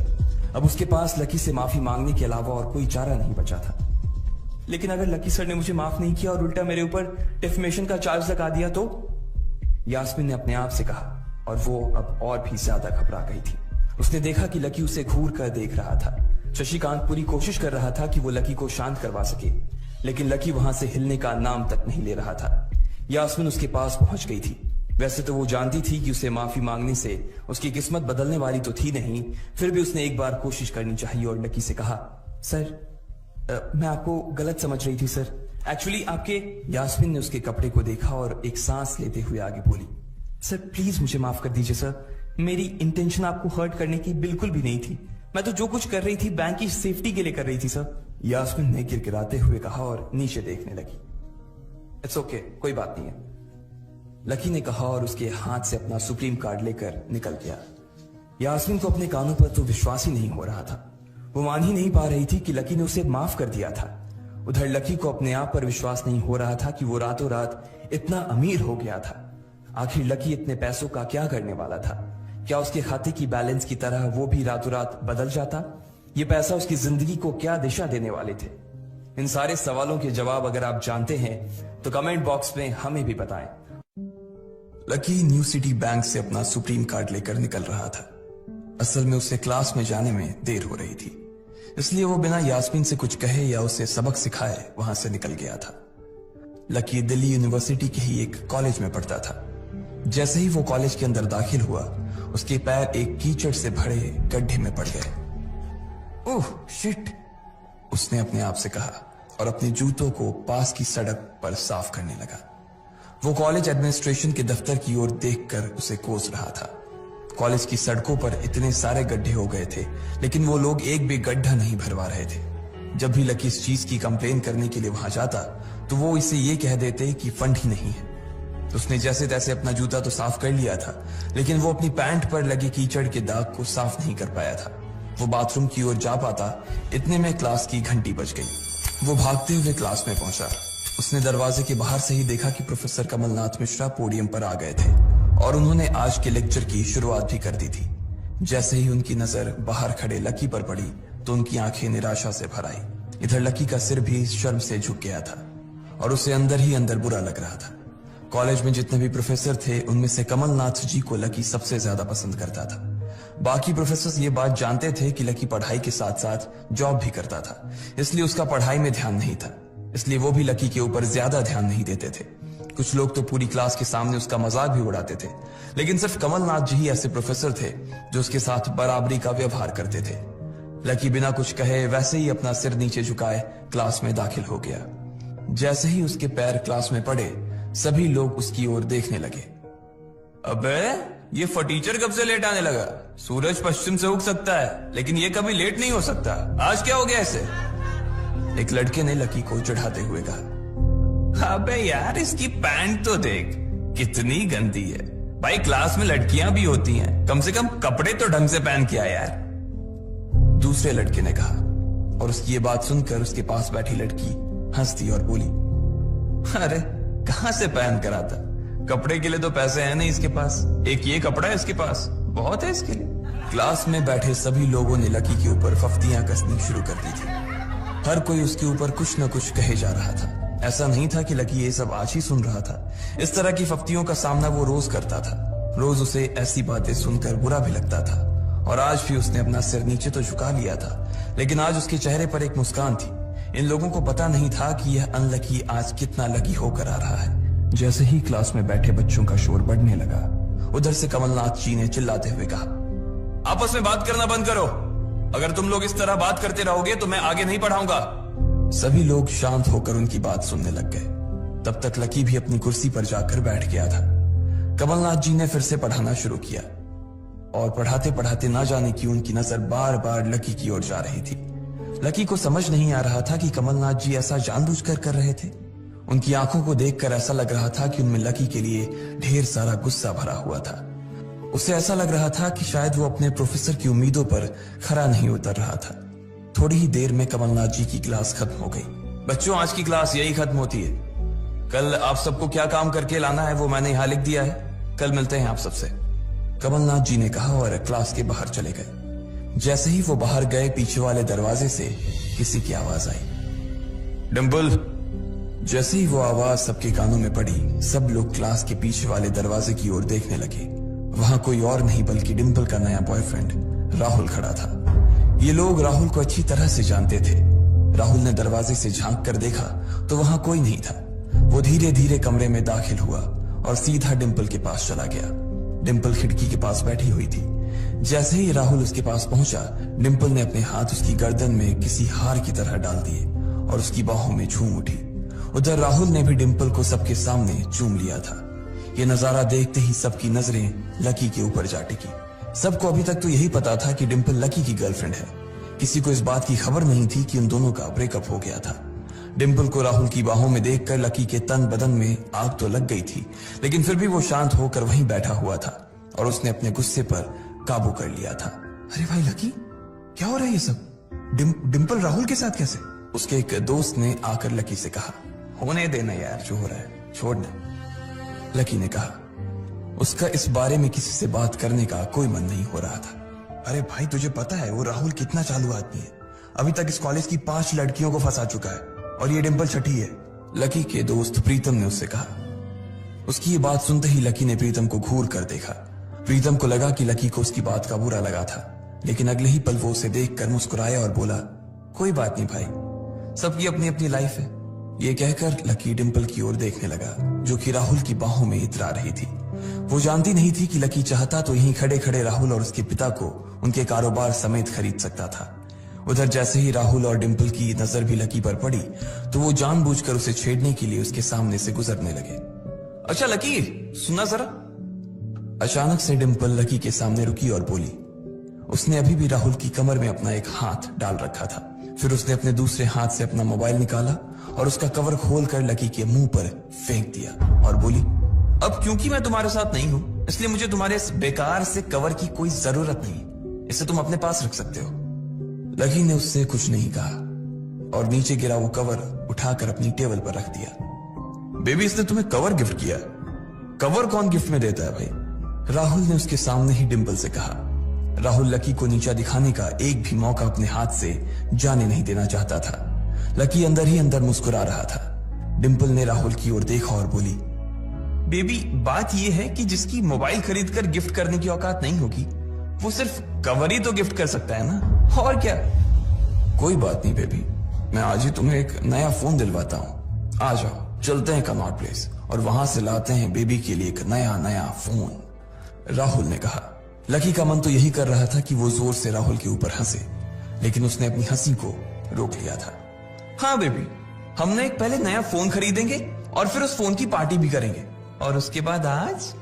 अब उसके पास लकी से माफी मांगने के अलावा और कोई चारा नहीं बचा था। लेकिन अगर लकी सर ने मुझे माफ नहीं किया और उल्टा मेरे ऊपर डिफेमेशन का चार्ज लगा दिया तो, यास्मीन ने अपने आप से कहा, और वो अब और भी ज्यादा घबरा गई थी। उसने देखा कि लकी उसे घूर कर देख रहा था। शशिकांत पूरी कोशिश कर रहा था कि वो लकी को शांत करवा सके, लेकिन लकी वहां से हिलने का नाम तक नहीं ले रहा था। यास्मीन उसके पास पहुंच गई थी। वैसे तो वो जानती थी कि उसे माफी मांगने से उसकी किस्मत बदलने वाली तो थी नहीं, फिर भी उसने एक बार कोशिश करनी चाहिए और लकी से कहा, सर मैं आपको गलत समझ रही थी सर, एक्चुअली आपके। यास्मीन ने उसके कपड़े को देखा और एक सांस लेते हुए आगे बोली, सर प्लीज मुझे माफ कर दीजिए सर, मेरी इंटेंशन आपको हर्ट करने की बिल्कुल भी नहीं थी। मैं तो जो कुछ कर रही थी बैंक की सेफ्टी के लिए कर रही थी सर, यास्मीन ने गिड़गिड़ाते हुए कहा और नीचे देखने लगी। इट्स ओके, कोई बात नहीं है, लकी ने कहा और उसके हाथ से अपना सुप्रीम कार्ड लेकर निकल गया। यास्मीन को अपने कानों पर तो विश्वास ही नहीं हो रहा था। वो मान ही नहीं पा रही थी कि लकी ने उसे माफ कर दिया था। उधर लकी को अपने आप पर विश्वास नहीं हो रहा था कि वो रातों रात इतना अमीर हो गया था। आखिर लकी इतने पैसों का क्या करने वाला था? क्या उसके खाते की बैलेंस की तरह वो भी रातों रात बदल जाता? ये पैसा उसकी जिंदगी को क्या दिशा देने वाले थे? इन सारे सवालों के जवाब अगर आप जानते हैं तो कमेंट बॉक्स में हमें भी बताएं। लकी न्यू सिटी बैंक से अपना सुप्रीम कार्ड लेकर निकल रहा था। असल में उसे क्लास में जाने में देर हो रही थी, इसलिए वो बिना यास्मीन से कुछ कहे या उसे सबक सिखाए वहां से निकल गया था। लकी दिल्ली यूनिवर्सिटी के ही एक कॉलेज में पढ़ता था। जैसे ही वो कॉलेज के अंदर दाखिल हुआ, उसके पैर एक कीचड़ से भरे गड्ढे में पड़ गए। ओह शिट, उसने अपने आप से कहा और अपने जूतों को पास की सड़क पर साफ करने लगा। वो कॉलेज एडमिनिस्ट्रेशन के दफ्तर की ओर देखकर उसे कोस रहा था। कॉलेज की सड़कों पर इतने सारे गड्ढे हो गए थे, लेकिन वो लोग एक भी गड्ढा नहीं भरवा रहे थे। जब भी लकी इस चीज की कंप्लेन करने के लिए वहां जाता, तो वो इसे ये कह देते कि फंड ही नहीं है। उसने जैसे तैसे अपना जूता तो साफ कर लिया था, लेकिन वो अपनी पैंट पर लगे कीचड़ के दाग को साफ नहीं कर पाया था। वो बाथरूम की ओर जा पाता, इतने में क्लास की घंटी बज गई। वो भागते हुए क्लास में पहुंचा। उसने दरवाजे के बाहर से ही देखा कि प्रोफेसर कमलनाथ मिश्रा पोडियम पर आ गए थे और उन्होंने आज के लेक्चर की शुरुआत भी कर दी थी। जैसे ही उनकी नजर बाहर खड़े लकी पर पड़ी, तो उनकी आंखें निराशा से भर आई। इधर लकी का सिर भी शर्म से झुक गया था और उसे अंदर ही अंदर बुरा लग रहा था। कॉलेज में जितने भी प्रोफेसर थे, उनमें से कमलनाथ जी को लकी सबसे ज्यादा पसंद करता था। बाकी प्रोफेसर ये बात जानते थे कि लकी पढ़ाई के साथ साथ जॉब भी करता था, इसलिए उसका पढ़ाई में ध्यान नहीं था, इसलिए वो भी लकी के ऊपर ज्यादा ध्यान नहीं देते थे। कुछ लोग तो पूरी क्लास के सामने उसका मजाक भी उड़ाते थे, लेकिन सिर्फ कमलनाथ जी ही ऐसे प्रोफेसर थे जो उसके साथ बराबरी का व्यवहार करते थे। लकी बिना कुछ कहे वैसे ही अपना सिर नीचे झुकाए क्लास में दाखिल हो गया। जैसे ही उसके पैर क्लास में पड़े, सभी लोग उसकी ओर देखने लगे। अबे ये फटीचर कब से लेट आने लगा? सूरज पश्चिम से उग सकता है, लेकिन ये कभी लेट नहीं हो सकता। आज क्या हो गया इसे? एक लड़के ने लकी को चढ़ाते हुए कहा। अबे यार, इसकी पैंट तो देख कितनी गंदी है। भाई क्लास में लड़कियां भी होती हैं, कम से कम कपड़े तो ढंग से पहन के आ यार। दूसरे लड़के ने कहा और उसकी ये बात सुनकर उसके पास बैठी लड़की हंसती और बोली, अरे कहां से पहन कर आता? कपड़े के लिए तो पैसे हैं नहीं इसके पास, एक ये कपड़ा है इसके पास, बहुत है इसके लिए। क्लास में बैठे सभी लोगों ने लकी के ऊपर फफ्तियां कसनी शुरू कर दी थी। हर कोई उसके ऊपर कुछ न कुछ कहे जा रहा था। ऐसा नहीं था कि लकी ये सब आज ही सुन रहा था। इस तरह की फफ्तियों का सामना वो रोज करता था। रोज उसे ऐसी बातें सुनकर बुरा भी लगता था और आज भी उसने अपना सिर नीचे तो झुका लिया था, लेकिन आज उसके चेहरे पर एक मुस्कान थी। इन लोगों को पता नहीं था कि यह अनलकी आज कितना लकी होकर आ रहा है। जैसे ही क्लास में बैठे बच्चों का शोर बढ़ने लगा, उधर से कमलनाथ जी ने चिल्लाते हुए कहा, आपस में बात करना बंद करो। अगर तुम लोग इस तरह बात करते रहोगे तो मैं आगे नहीं पढ़ाऊंगा। सभी लोग शांत होकर उनकी बात सुनने लग गए। तब तक लकी भी अपनी कुर्सी पर जाकर बैठ गया था। कमलनाथ जी ने फिर से पढ़ाना शुरू किया और पढ़ाते पढ़ाते ना जाने क्यों उनकी नजर बार बार लकी की ओर जा रही थी। लकी को समझ नहीं आ रहा था कि कमलनाथ जी ऐसा जानबूझकर कर रहे थे। उनकी आंखों को देखकर ऐसा लग रहा था कि उनमें लकी के लिए ढेर सारा गुस्सा भरा हुआ था। उसे ऐसा लग रहा था कि शायद वो अपने प्रोफेसर की उम्मीदों पर खरा नहीं उतर रहा था। थोड़ी ही देर में कमलनाथ जी की क्लास खत्म हो गई। बच्चों, आज की क्लास यही खत्म होती है। कल आप सबको क्या काम करके लाना है वो मैंने यहाँ लिख दिया है। कल मिलते हैं आप सबसे, कमलनाथ जी ने कहा और क्लास के बाहर चले गए। जैसे ही वो बाहर गए, पीछे वाले दरवाजे से किसी की आवाज आई, डिंपल। जैसे ही वो आवाज सबके कानों में पड़ी, सब लोग क्लास के पीछे वाले दरवाजे की ओर देखने लगे। वहां कोई और नहीं बल्कि डिंपल का नया बॉयफ्रेंड राहुल खड़ा था। ये लोग राहुल को अच्छी तरह से जानते थे। राहुल ने दरवाजे से झांक कर देखा तो वहां कोई नहीं था। वो धीरे धीरे कमरे में दाखिल हुआ और सीधा डिंपल के पास चला गया। डिंपल खिड़की के पास बैठी हुई थी। जैसे ही राहुल उसके पास पहुंचा, डिंपल ने अपने हाथ उसकी गर्दन में किसी हार की तरह डाल दिए और उसकी बाहों में झूम उठी। उधर राहुल ने भी डिंपल को सबके सामने चूम लिया था। ये नजारा देखते ही सबकी नजरें लकी के ऊपर जा टिकी। सबको अभी तक तो यही पता था कि डिंपल लकी की गर्लफ्रेंड है। किसी को इस बात की खबर नहीं थी कि उन दोनों का ब्रेकअप हो गया था। डिंपल को राहुल की बाहों में देखकर लकी के तन बदन में आग तो लग गई थी, लेकिन फिर भी वो शांत होकर वहीं बैठा हुआ था और उसने अपने गुस्से पर काबू कर लिया था। अरे भाई लकी, क्या हो रहा है ये सब? डिंपल राहुल के साथ कैसे? उसके एक दोस्त ने आकर लकी से कहा, होने देना यार, जो हो रहा है छोड़ना। लकी ने कहा, उसका इस बारे में किसी से बात करने का कोई मन नहीं हो रहा था। अरे भाई, तुझे पता है वो राहुल कितना चालू आदमी है। अभी तक इस कॉलेज की 5 लड़कियों को फंसा चुका है और ये डिंपल छठी है। लकी के दोस्त प्रीतम ने उससे कहा। उसकी ये बात सुनते ही लकी ने प्रीतम को घूर कर देखा। प्रीतम को लगा कि लकी को उसकी बात का बुरा लगा था, लेकिन अगले ही पल वो उसे देखकर मुस्कुराया और बोला, कोई बात नहीं भाई, सबकी अपनी अपनी लाइफ है। ये कहकर लकी डिंपल की ओर देखने लगा, जो कि राहुल की बाहों में इतरा रही थी। वो जानती नहीं थी कि लकी चाहता तो यहीं खड़े खड़े राहुल और उसके पिता को उनके कारोबार समेत खरीद सकता था। उधर जैसे ही राहुल और डिंपल की नजर भी लकी पर पड़ी तो वो जानबूझकर उसे छेड़ने के लिए उसके सामने से गुजरने लगे। अच्छा लकी, सुना जरा। अचानक से डिंपल लकी के सामने रुकी और बोली। उसने अभी भी राहुल की कमर में अपना एक हाथ डाल रखा था। फिर उसने अपने दूसरे हाथ से अपना मोबाइल निकाला और उसका कवर खोलकर लकी के मुंह पर फेंक दिया और बोली, अब क्योंकि मैं तुम्हारे साथ नहीं हूं, इसलिए मुझे तुम्हारे इस बेकार से कवर की कोई जरूरत नहीं, इसे तुम अपने पास रख सकते हो। लकी ने उससे कुछ नहीं कहा और नीचे गिरा वो कवर उठाकर अपनी टेबल पर रख दिया। बेबी, इसने तुम्हें कवर गिफ्ट किया? कवर कौन गिफ्ट में देता है भाई? राहुल ने उसके सामने ही डिंपल से कहा। राहुल लकी को नीचा दिखाने का एक भी मौका अपने हाथ से जाने नहीं देना चाहता था। लकी अंदर ही अंदर मुस्कुरा रहा था। डिंपल ने राहुल की ओर देखा और बोली, बेबी, बात यह है कि जिसकी मोबाइल खरीदकर गिफ्ट करने की औकात नहीं होगी, वो सिर्फ कवर ही तो गिफ्ट कर सकता है ना, और क्या। कोई बात नहीं बेबी, मैं आज ही तुम्हें एक नया फोन दिलवाता हूँ। आ जाओ, चलते हैं कनॉट प्लेस और वहां से लाते हैं बेबी के लिए एक नया फोन, राहुल ने कहा। लकी का मन तो यही कर रहा था कि वो जोर से राहुल के ऊपर हंसे, लेकिन उसने अपनी हंसी को रोक लिया था। हाँ बेबी, हमने एक पहले नया फोन खरीदेंगे और फिर उस फोन की पार्टी भी करेंगे, और उसके बाद आज,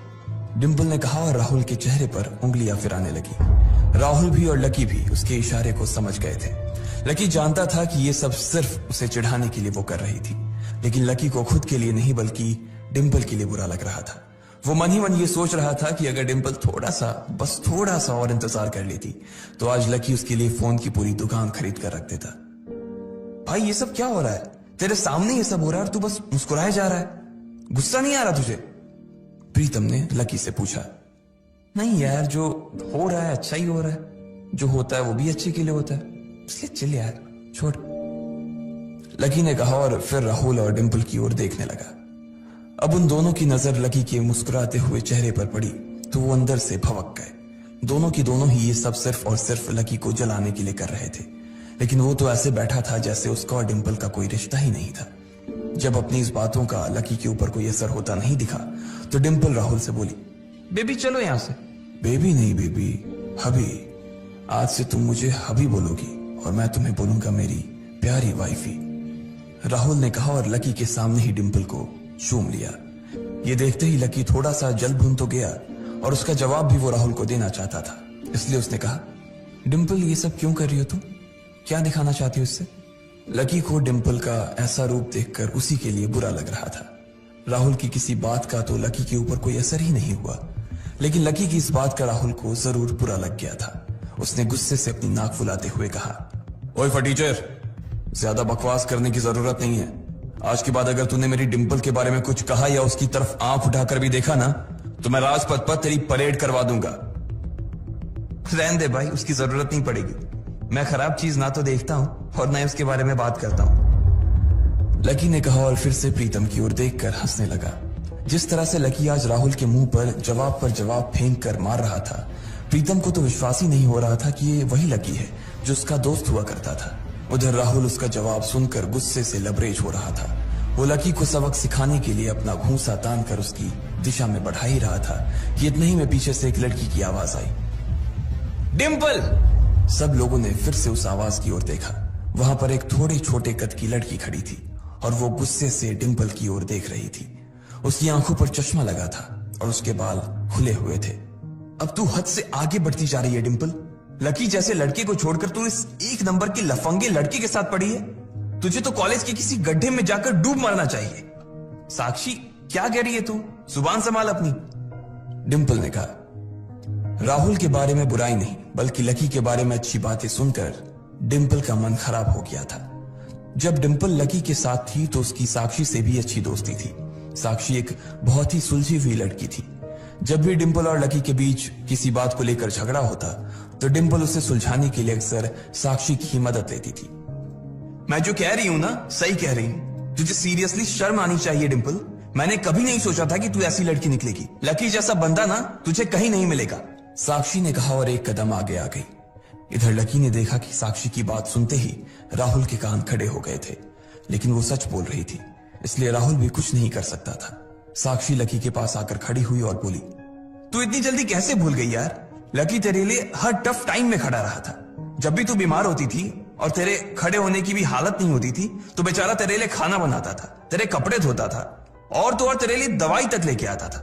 डिंपल ने कहा और राहुल के चेहरे पर उंगलियां फिराने लगी। राहुल भी और लकी भी उसके इशारे को समझ गए थे। लकी जानता था कि ये सब सिर्फ उसे चिढ़ाने के लिए वो कर रही थी, लेकिन लकी को खुद के लिए नहीं बल्कि डिंपल के लिए बुरा लग रहा था। वो मन ही मन ये सोच रहा था कि अगर डिंपल बस थोड़ा सा और इंतजार कर लेती तो आज लकी उसके लिए फोन की पूरी दुकान खरीद कर रख देता। भाई ये सब क्या हो रहा है? तेरे सामने ये सब हो रहा है और तू बस मुस्कुराए जा रहा है, गुस्सा नहीं आ रहा तुझे? प्रीतम ने लकी से पूछा। नहीं यार, जो हो रहा है अच्छा ही हो रहा है, जो होता है वो भी अच्छे के लिए होता है, इसलिए चिल यार, छोड़, लकी ने कहा और फिर राहुल और डिंपल की ओर देखने लगा। अब उन दोनों की नजर लकी के मुस्कुराते हुए चेहरे पर पड़ी तो वो अंदर से भवक गए। दोनों की दोनों ही ये सब सिर्फ और सिर्फ लकी को जलाने के लिए कर रहे थे, लेकिन वो तो ऐसे बैठा था जैसे उसका और डिंपल का कोई रिश्ता ही नहीं था। जब अपनी इस बातों का लकी के ऊपर कोई असर होता नहीं दिखा तो डिंपल राहुल से बोली, बेबी चलो यहां से। बेबी नहीं बेबी, हबी। आज से तुम मुझे हबी बोलोगी और मैं तुम्हें बोलूंगा मेरी प्यारी वाइफी, राहुल ने कहा और लकी के सामने ही डिंपल को चूम लिया। ये देखते ही लकी थोड़ा सा जल भुन तो गया और उसका जवाब भी वो राहुल को देना चाहता था, इसलिए उसने कहा, डिंपल ये सब क्यों कर रही हो तुम? क्या दिखाना चाहती हो इससे? लकी को डिंपल का ऐसा रूप देखकर उसी के लिए बुरा लग रहा था। राहुल की किसी बात का तो लकी के ऊपर कोई असर ही नहीं हुआ, लेकिन लकी की इस बात का राहुल को जरूर बुरा लग गया था। उसने गुस्से से अपनी नाक फुलाते हुए कहा, ओए फटीचर, ज्यादा बकवास करने की जरूरत नहीं है। आज के बाद अगर तूने मेरी डिंपल के बारे में कुछ कहा या उसकी तरफ आंख उठाकर भी देखा ना तो मैं राजपथ पर तेरी परेड करवा दूंगा। रहने दे भाई, उसकी जरूरत नहीं पड़ेगी। मैं खराब चीज ना तो देखता हूं और ना उसके बारे में बात करता हूं, लकी ने कहा और फिर से प्रीतम की ओर देखकर हंसने लगा। जिस तरह से लकी आज राहुल के मुंह पर जवाब फेंक कर मार रहा था, प्रीतम को तो विश्वास ही नहीं हो रहा था कि ये वही लकी है जो उसका दोस्त हुआ करता था। उधर राहुल उसका जवाब सुनकर गुस्से से लबरेज हो रहा था। वो लकी को सबक सिखाने के लिए अपना घूंसा तान कर उसकी दिशा में बढ़ा ही रहा था कि इतने ही में पीछे से एक लड़की की आवाज आई, डिंपल। सब लोगों ने फिर से उस आवाज की ओर देखा। वहां पर एक थोड़े छोटे कद की लड़की खड़ी थी और वो गुस्से से डिंपल की ओर देख रही थी। उसकी आंखों पर चश्मा लगा था और उसके बाल खुले हुए थे। अब तू हद से आगे बढ़ती जा रही है डिंपल। लकी जैसे लड़के को छोड़कर तू इस एक नंबर के लफंगे लड़के के साथ पड़ी है। तुझे तो कॉलेज के किसी गड्ढे में जाकर डूब मरना चाहिए। साक्षी, क्या कह रही है तू? जुबान संभाल अपनी, डिंपल ने कहा। राहुल के बारे में बुराई नहीं बल्कि लकी के बारे में अच्छी बातें सुनकर डिंपल का मन खराब हो गया था। जब डिंपल लकी के साथ थी तो उसकी साक्षी से भी अच्छी दोस्ती थी। साक्षी एक बहुत ही सुलझी हुई लड़की थी। जब भी डिंपल और लकी के बीच किसी बात को लेकर झगड़ा होता तो डिंपल उसे सुलझाने के लिए अक्सर साक्षी की ही मदद लेती थी। मैं जो कह रही हूं ना, सही कह रही हूं। तुझे सीरियसली शर्म आनी चाहिए डिंपल। मैंने कभी नहीं सोचा था कि तू ऐसी लड़की निकलेगी। लकी जैसा बंदा ना तुझे कहीं नहीं मिलेगा, साक्षी ने कहा और एक कदम आगे आ गई। इधर लकी ने देखा कि साक्षी की बात सुनते ही राहुल के कान खड़े हो गए थे, लेकिन वो सच बोल रही थी, इसलिए राहुल भी कुछ नहीं कर सकता था। साक्षी लकी के पास आकर खड़ी हुई और बोली, तू इतनी जल्दी कैसे भूल गई यार? लकी तेरे लिए हर टफ टाइम में खड़ा रहा था। जब भी तू बीमार होती थी और तेरे खड़े होने की भी हालत नहीं होती थी तो बेचारा तेरे लिए खाना बनाता था, तेरे कपड़े धोता था और तो और तेरे लिए दवाई तक लेके आता था।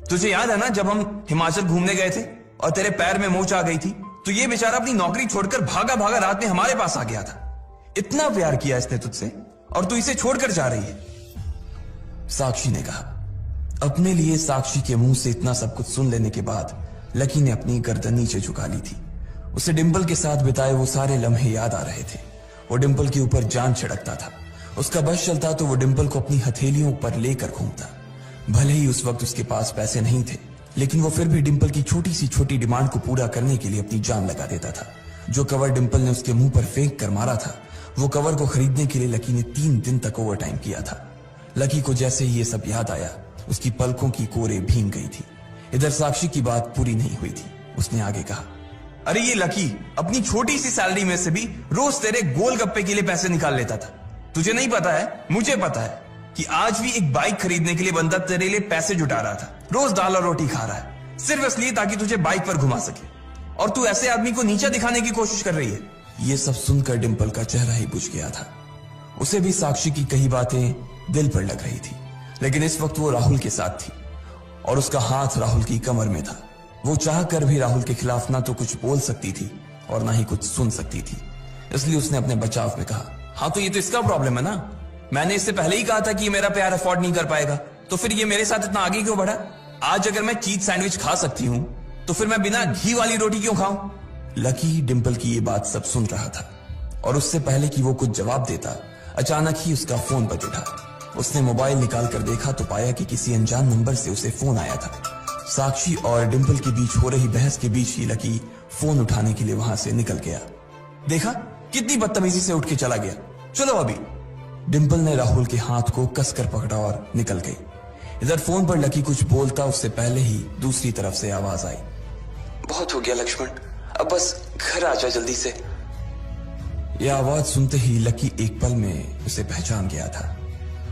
तुझे याद है ना जब हम हिमाचल घूमने गए थे और तेरे पैर में मोच आ गई थी तो ये बेचारा अपनी नौकरी छोड़कर भागा भागा रात में हमारे पास आ गया था। इतना प्यार किया इसने तुझसे और तू इसे छोड़कर जा रही है, साक्षी ने कहा। अपने लिए साक्षी के मुंह से इतना सब कुछ सुन लेने के बाद लकी ने अपनी गर्दन नीचे झुका ली थी। उसे डिंपल के साथ बिताए वो सारे लम्हे याद आ रहे थे। वो डिंपल के ऊपर जान छिड़कता था, उसका बस चलता तो वो डिंपल को अपनी हथेलियों पर लेकर घूमता। भले ही उस वक्त उसके पास पैसे नहीं थे, लेकिन वो फिर भी डिंपल की छोटी सी छोटी डिमांड को पूरा करने के लिए अपनी जान लगा देता था। जो कवर डिंपल ने उसके मुंह पर फेंक कर मारा था, वो कवर को खरीदने के लिए लकी ने 3 दिन तक ओवर टाइम किया था। लकी को जैसे ही ये सब याद आया, उसकी पलकों की कोरे भीग गई थी। इधर साक्षी की बात पूरी नहीं हुई थी। उसने आगे कहा, अरे ये लकी अपनी छोटी सी सैलरी में से भी रोज तेरे गोलगप्पे के लिए पैसे निकाल लेता था। तुझे नहीं पता है, मुझे पता है कि आज भी एक बाइक खरीदने के लिए बंदा तेरे लिए पैसे जुटा रहा था। रोज दाल और रोटी खा रहा है सिर्फ इसलिए ताकि तुझे बाइक पर घुमा सके, और तू ऐसे आदमी को नीचा दिखाने की कोशिश कर रही है। ये सब सुनकर डिंपल का चेहरा ही बुझ गया था। उसे भी साक्षी की कही बातें दिल पर लग रही थी, लेकिन इस वक्त वो राहुल के साथ थी और उसका हाथ राहुल की कमर में था। वो चाह कर भी राहुल के खिलाफ ना तो कुछ बोल सकती थी और ना ही कुछ सुन सकती थी, इसलिए उसने अपने बचाव में कहा, हाँ तो ये तो इसका प्रॉब्लम है ना। मैंने इससे पहले ही कहा था कि ये मेरा प्यार अफोर्ड नहीं कर पाएगा, तो फिर ये मेरे साथ इतना आगे क्यों बढ़ा? आज अगर मैं चीज सैंडविच खा सकती हूँ तो फिर मैं बिना घी वाली रोटी क्यों खाऊं? लकी डिंपल की ये बात सब सुन रहा था और उससे पहले कि वो कुछ जवाब देता, अचानक ही उसका फोन बज उठा। उसने मोबाइल निकाल कर देखा तो पाया कि किसी अनजान नंबर से उसे फोन आया था। साक्षी और डिंपल के बीच हो रही बहस के बीच ही लकी फोन उठाने के लिए वहां से निकल गया। देखा कितनी बदतमीजी से उठ के चला गया, चलो अभी। डिंपल ने राहुल के हाथ को कसकर पकड़ा और निकल गई। इधर फोन पर लकी कुछ बोलता उससे पहले ही दूसरी तरफ से आवाज आई, बहुत हो गया लक्ष्मण, अब बस घर आ जा जल्दी से। यह आवाज सुनते ही लकी एक पल में उसे पहचान गया था।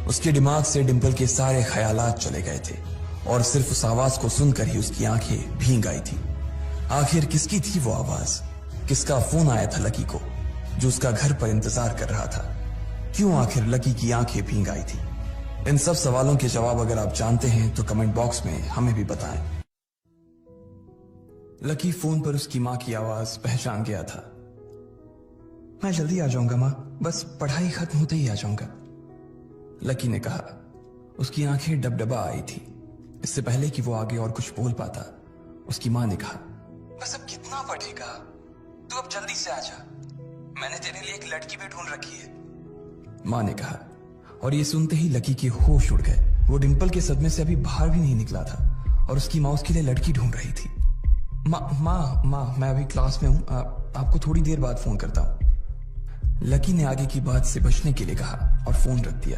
उसके दिमाग से डिंपल के सारे ख्यालात चले गए थे और सिर्फ उस आवाज को सुनकर ही उसकी आंखें भीग आई थी। आखिर किसकी थी वो आवाज? किसका फोन आया था लकी को जो उसका घर पर इंतजार कर रहा था? क्यों आखिर लकी की आंखें भीग आई थी? इन सब सवालों के जवाब अगर आप जानते हैं तो कमेंट बॉक्स में हमें भी बताएं। लकी फोन पर उसकी मां की आवाज पहचान गया था। मैं जल्दी आ जाऊंगा मां, बस पढ़ाई खत्म होते ही आ जाऊंगा, लकी ने कहा। उसकी आंखें डबडबा आई थी। इससे पहले कि वो आगे और कुछ बोल पाता, उसकी मां ने कहा, बस अब कितना पढ़ेगा, तू अब जल्दी से आ जा, मैंने तेरे लिए एक लड़की भी ढूंढ रखी है, मां ने कहा। और ये सुनते ही लकी के होश उड़ गए। वो डिंपल के सदमे से अभी बाहर भी नहीं निकला था और उसकी मां उसके लिए लड़की ढूंढ रही थी। माँ मैं अभी क्लास में हूं, आपको थोड़ी देर बाद फोन करता हूं, लकी ने आगे की बात से बचने के लिए कहा और फोन रख दिया।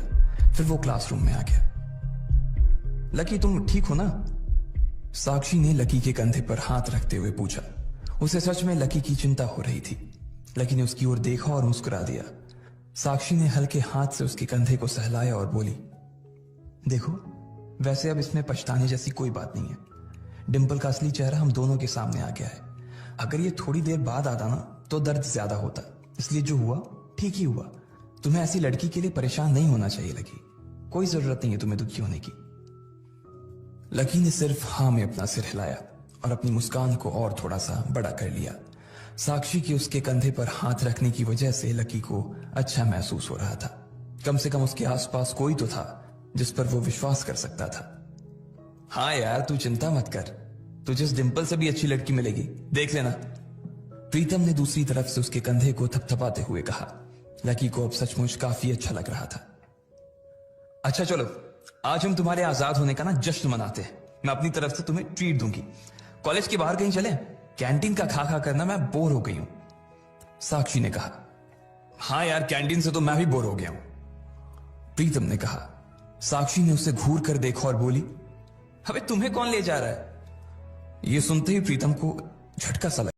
फिर वो क्लासरूम में आ गया। लकी तुम ठीक हो ना? साक्षी ने लकी के कंधे पर हाथ रखते हुए पूछा। उसे सच में लकी की चिंता हो रही थी। लकी ने उसकी ओर देखा और मुस्कुरा दिया। साक्षी ने हल्के हाथ से उसके कंधे को सहलाया और बोली, देखो वैसे अब इसमें पछताने जैसी कोई बात नहीं है। डिंपल का असली चेहरा हम दोनों के सामने आ गया है। अगर ये थोड़ी देर बाद आता ना तो दर्द ज्यादा होता, इसलिए जो हुआ ठीक ही हुआ। तुम्हें ऐसी लड़की के लिए परेशान नहीं होना चाहिए लकी, कोई जरूरत नहीं है तुम्हें दुखी होने की। लकी ने सिर्फ हाँ में अपना सिर हिलाया और अपनी मुस्कान को और थोड़ा सा बड़ा कर लिया। साक्षी के उसके कंधे पर हाथ रखने की वजह से लकी को अच्छा महसूस हो रहा था। कम से कम उसके आसपास कोई तो था जिस पर वो विश्वास कर सकता था। हाँ यार तू चिंता मत कर, तुझे इस डिंपल से भी अच्छी लड़की मिलेगी, देख लेना, प्रीतम ने दूसरी तरफ से उसके कंधे को थपथपाते हुए कहा। लकी को अब सचमुच काफी अच्छा लग रहा था। अच्छा चलो आज हम तुम्हारे आजाद होने का ना जश्न मनाते हैं। मैं अपनी तरफ से तुम्हें ट्रीट दूंगी। कॉलेज के बाहर कहीं चले? कैंटीन का खा खा करना मैं बोर हो गई हूं, साक्षी ने कहा। हाँ यार कैंटीन से तो मैं भी बोर हो गया हूं, प्रीतम ने कहा। साक्षी ने उसे घूर कर देखा और बोली, अबे तुम्हें कौन ले जा रहा है? ये सुनते ही प्रीतम को झटका सा लगा।